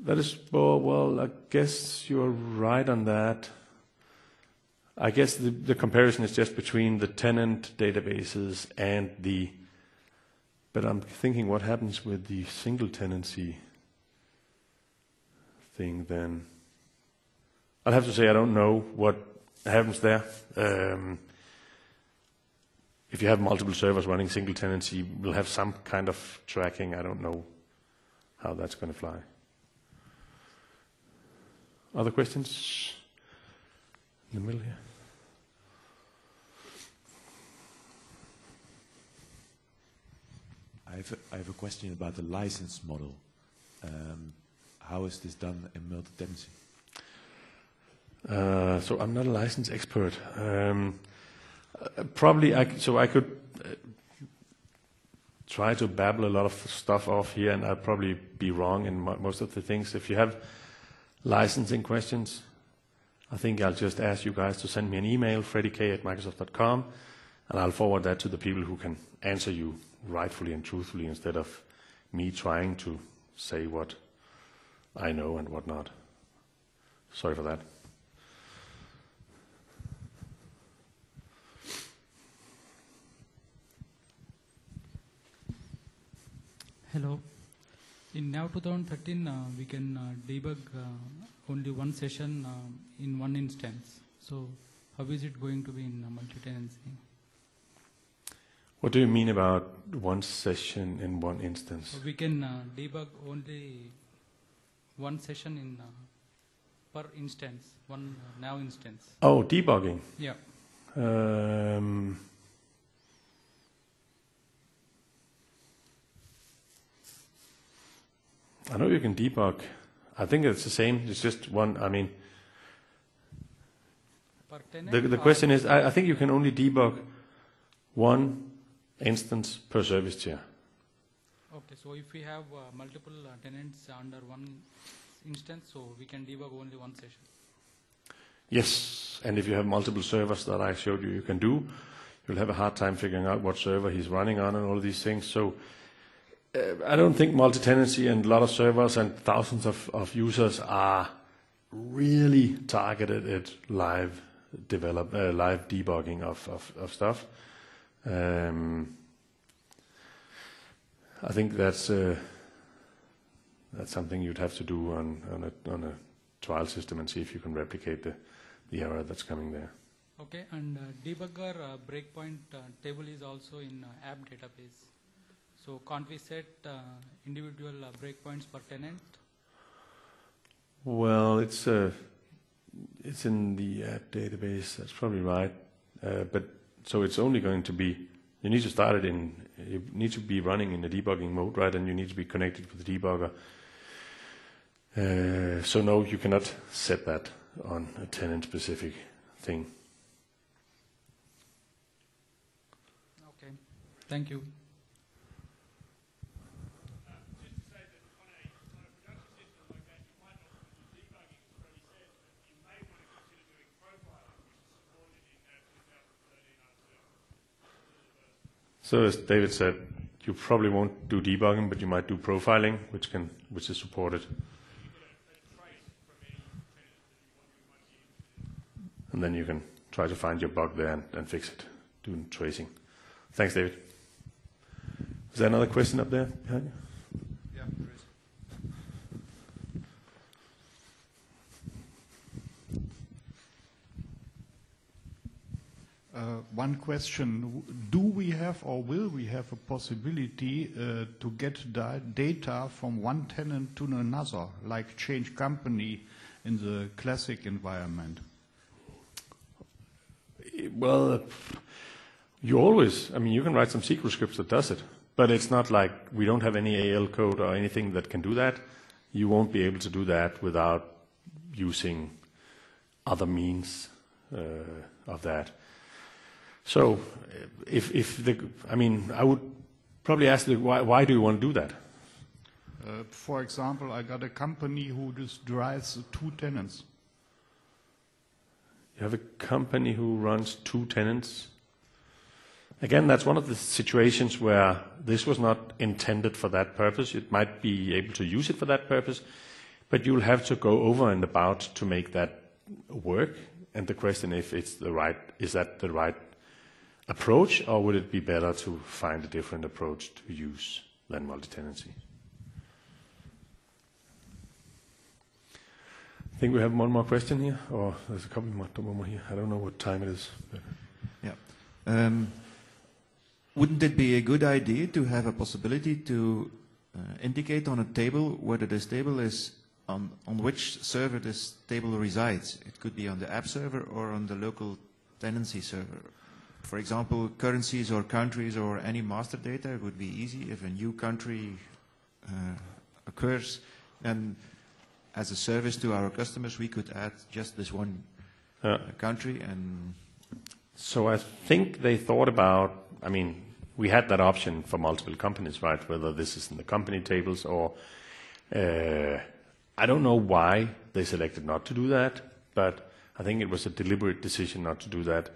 that is, well, I guess you're right on that. I guess the comparison is just between the tenant databases and the... But I'm thinking what happens with the single tenancy thing then. I'll have to say I don't know what happens there. If you have multiple servers running single tenancy, we'll have some kind of tracking. I don't know how that's going to fly. Other questions? In the middle here. I have a question about the license model. How is this done in multi-tenancy? So I'm not a license expert. Probably, I could try to babble a lot of stuff off here, and I'd probably be wrong in most of the things. If you have licensing questions, I think I'll just ask you guys to send me an email, freddyk@microsoft.com, and I'll forward that to the people who can answer you rightfully and truthfully instead of me trying to say what I know and what not. Sorry for that. Hello. In NAV 2013, we can debug only one session in one instance. So how is it going to be in multi-tenancy? What do you mean about one session in one instance? So we can debug only one session in per instance, one NAV instance. Oh, debugging. Yeah. I know you can debug. I think it's the same. It's just one. I mean, Per tenant the question is, I think you can only debug one instance per service tier. Okay, so if we have multiple tenants under one instance, so we can debug only one session. Yes, and if you have multiple servers that I showed you, you can do. You'll have a hard time figuring out what server he's running on and all of these things. So I don't think multi-tenancy and a lot of servers and thousands of users are really targeted at live debugging of stuff. I think that's something you'd have to do on a trial system and see if you can replicate the error that's coming there. Okay, and debugger breakpoint table is also in app database. So can't we set individual breakpoints per tenant? Well, it's in the app database. That's probably right. But so it's only going to be. You need to start it in. You need to be running in the debugging mode, right? And you need to be connected with the debugger. So no, you cannot set that on a tenant-specific thing. Okay, thank you. So as David said, you probably won't do debugging, but you might do profiling, which is supported. And then you can try to find your bug there and fix it, doing tracing. Thanks, David. Is there another question up there behind you? Yeah, there is. One question, do we have or will we have a possibility to get data from one tenant to another, like change company in the classic environment? Well, you can write some SQL scripts that does it, but it's not like we don't have any AL code or anything that can do that. You won't be able to do that without using other means of that. So, I would probably ask why do you want to do that? For example, I got a company who just drives 2 tenants. You have a company who runs 2 tenants. Again, that's one of the situations where this was not intended for that purpose. It might be able to use it for that purpose, but you'll have to go over and about to make that work. And the question is that the right approach, or would it be better to find a different approach to use than multi-tenancy? I think we have one more question here, or there's a couple more here. I don't know what time it is. Yeah. Wouldn't it be a good idea to have a possibility to indicate on a table whether this table is on which server this table resides? It could be on the app server or on the local tenancy server. For example, currencies or countries or any master data, it would be easy if a new country occurs, and as a service to our customers, we could add just this one country. And so I think they thought about, we had that option for multiple companies, right? Whether this is in the company tables or, I don't know why they selected not to do that, but I think it was a deliberate decision not to do that.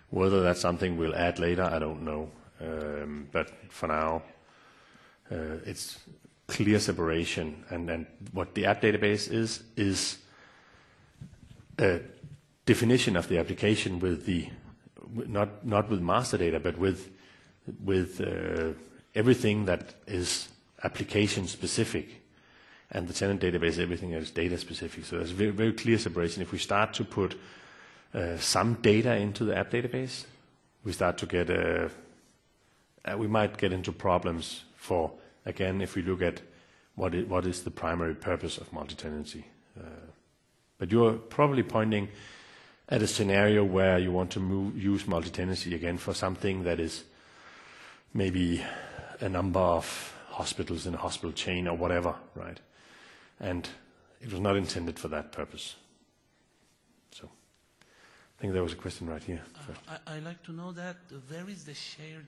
Whether that's something we'll add later, I don't know. But for now, it's clear separation. And then what the app database is a definition of the application with not with master data, but with everything that is application specific. And the tenant database, everything is data specific. So there's very, very clear separation. If we start to put some data into the app database, we start to get we might get into problems for, again, if we look at what is the primary purpose of multi-tenancy. But you're probably pointing at a scenario where you want to use multi-tenancy again for something that is maybe a number of hospitals in a hospital chain or whatever, right? And it was not intended for that purpose. So I think there was a question right here. I'd like to know that where is the shared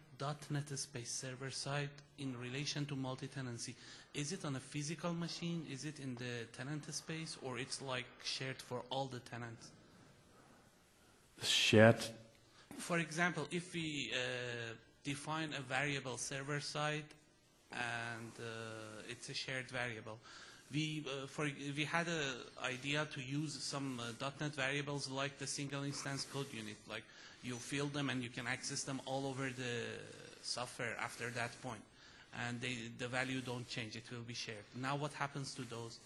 .NET space server side in relation to multi-tenancy? Is it on a physical machine? Is it in the tenant space? Or it's like shared for all the tenants? Shared? For example, if we define a variable server side and it's a shared variable, we had an idea to use some .NET variables like the single instance code unit. Like you fill them and you can access them all over the software after that point. And the value don't change, it will be shared. Now what happens to those?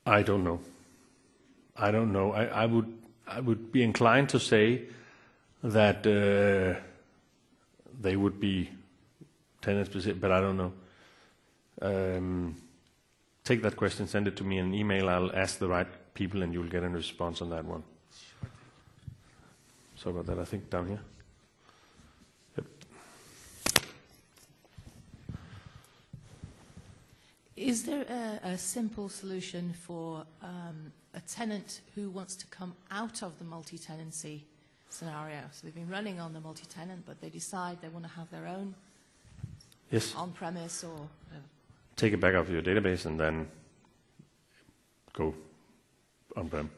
I don't know. I would be inclined to say that they would be tenant specific, but I don't know. Take that question, send it to me in an email. I'll ask the right people and you'll get a response on that one. Sure. Sorry about that, I think down here. Yep. Is there a simple solution for a tenant who wants to come out of the multi-tenancy scenario? So they've been running on the multi-tenant, but they decide they want to have their own on-premise or... Take it back out of your database and then go on-prem.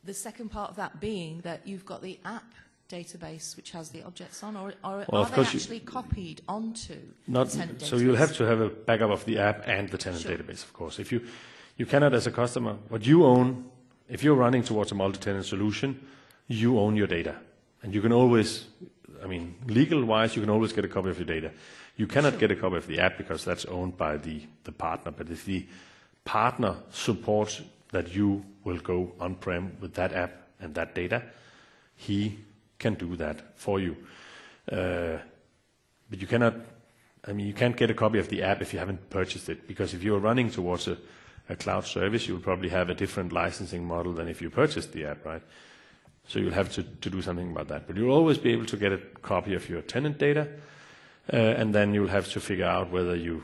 The second part of that being that you've got the app database which has the objects on, or are of they course actually copied onto not, the tenant database? so you'll have to have a backup of the app and the tenant Sure. database, of course. If you cannot, as a customer, what you own, if you're running towards a multi-tenant solution, you own your data. And you can always, I mean, legal-wise, you can always get a copy of your data. You cannot get a copy of the app because that's owned by the partner. But if the partner supports that you will go on-prem with that app and that data, he can do that for you. But you cannot, I mean, you can't get a copy of the app if you haven't purchased it, because if you're running towards a cloud service, you'll probably have a different licensing model than if you purchased the app, right? So you'll have to do something about that. But you'll always be able to get a copy of your tenant data, and then you'll have to figure out whether you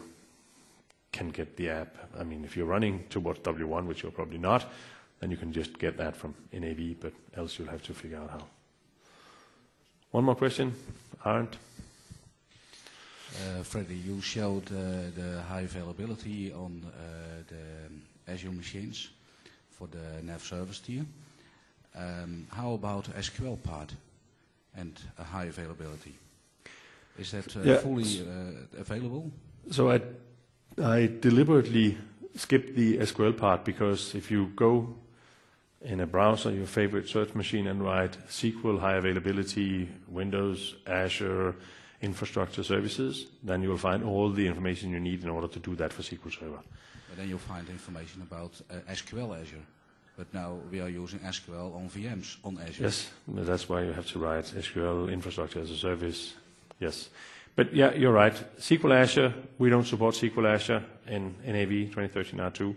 can get the app. I mean, if you're running towards W1, which you're probably not, then you can just get that from NAV, but else you'll have to figure out how. One more question, Arndt? Freddy, you showed the high availability on the Azure machines for the NAV service tier. How about SQL part and a high availability? Is that fully available? So I deliberately skipped the SQL part, because if you go in a browser, your favorite search machine, and write SQL high availability, Windows, Azure, infrastructure services, then you will find all the information you need in order to do that for SQL Server. But then you'll find information about SQL Azure. But now we are using SQL on VMs on Azure. Yes, that's why you have to write SQL infrastructure as a service. Yes. But yeah, you're right. SQL Azure, we don't support SQL Azure in NAV 2013 R2.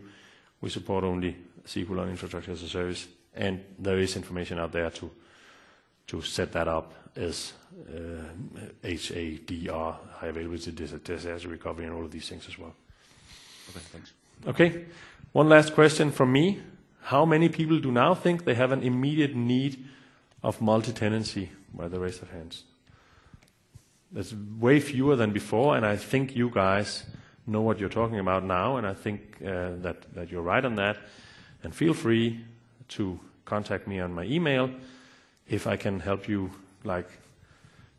We support only SQL on infrastructure as a service. And there is information out there to set that up as HADR, high availability disaster recovery, and all of these things as well. Okay, thanks. Okay, one last question from me. How many people do now think they have an immediate need of multi-tenancy? By the raise of hands. That's way fewer than before, and I think you guys know what you're talking about now, and I think that you're right on that. And feel free to contact me on my email if I can help you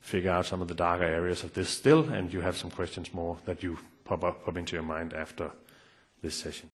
figure out some of the darker areas of this still, and you have some questions more that you pop into your mind after this session.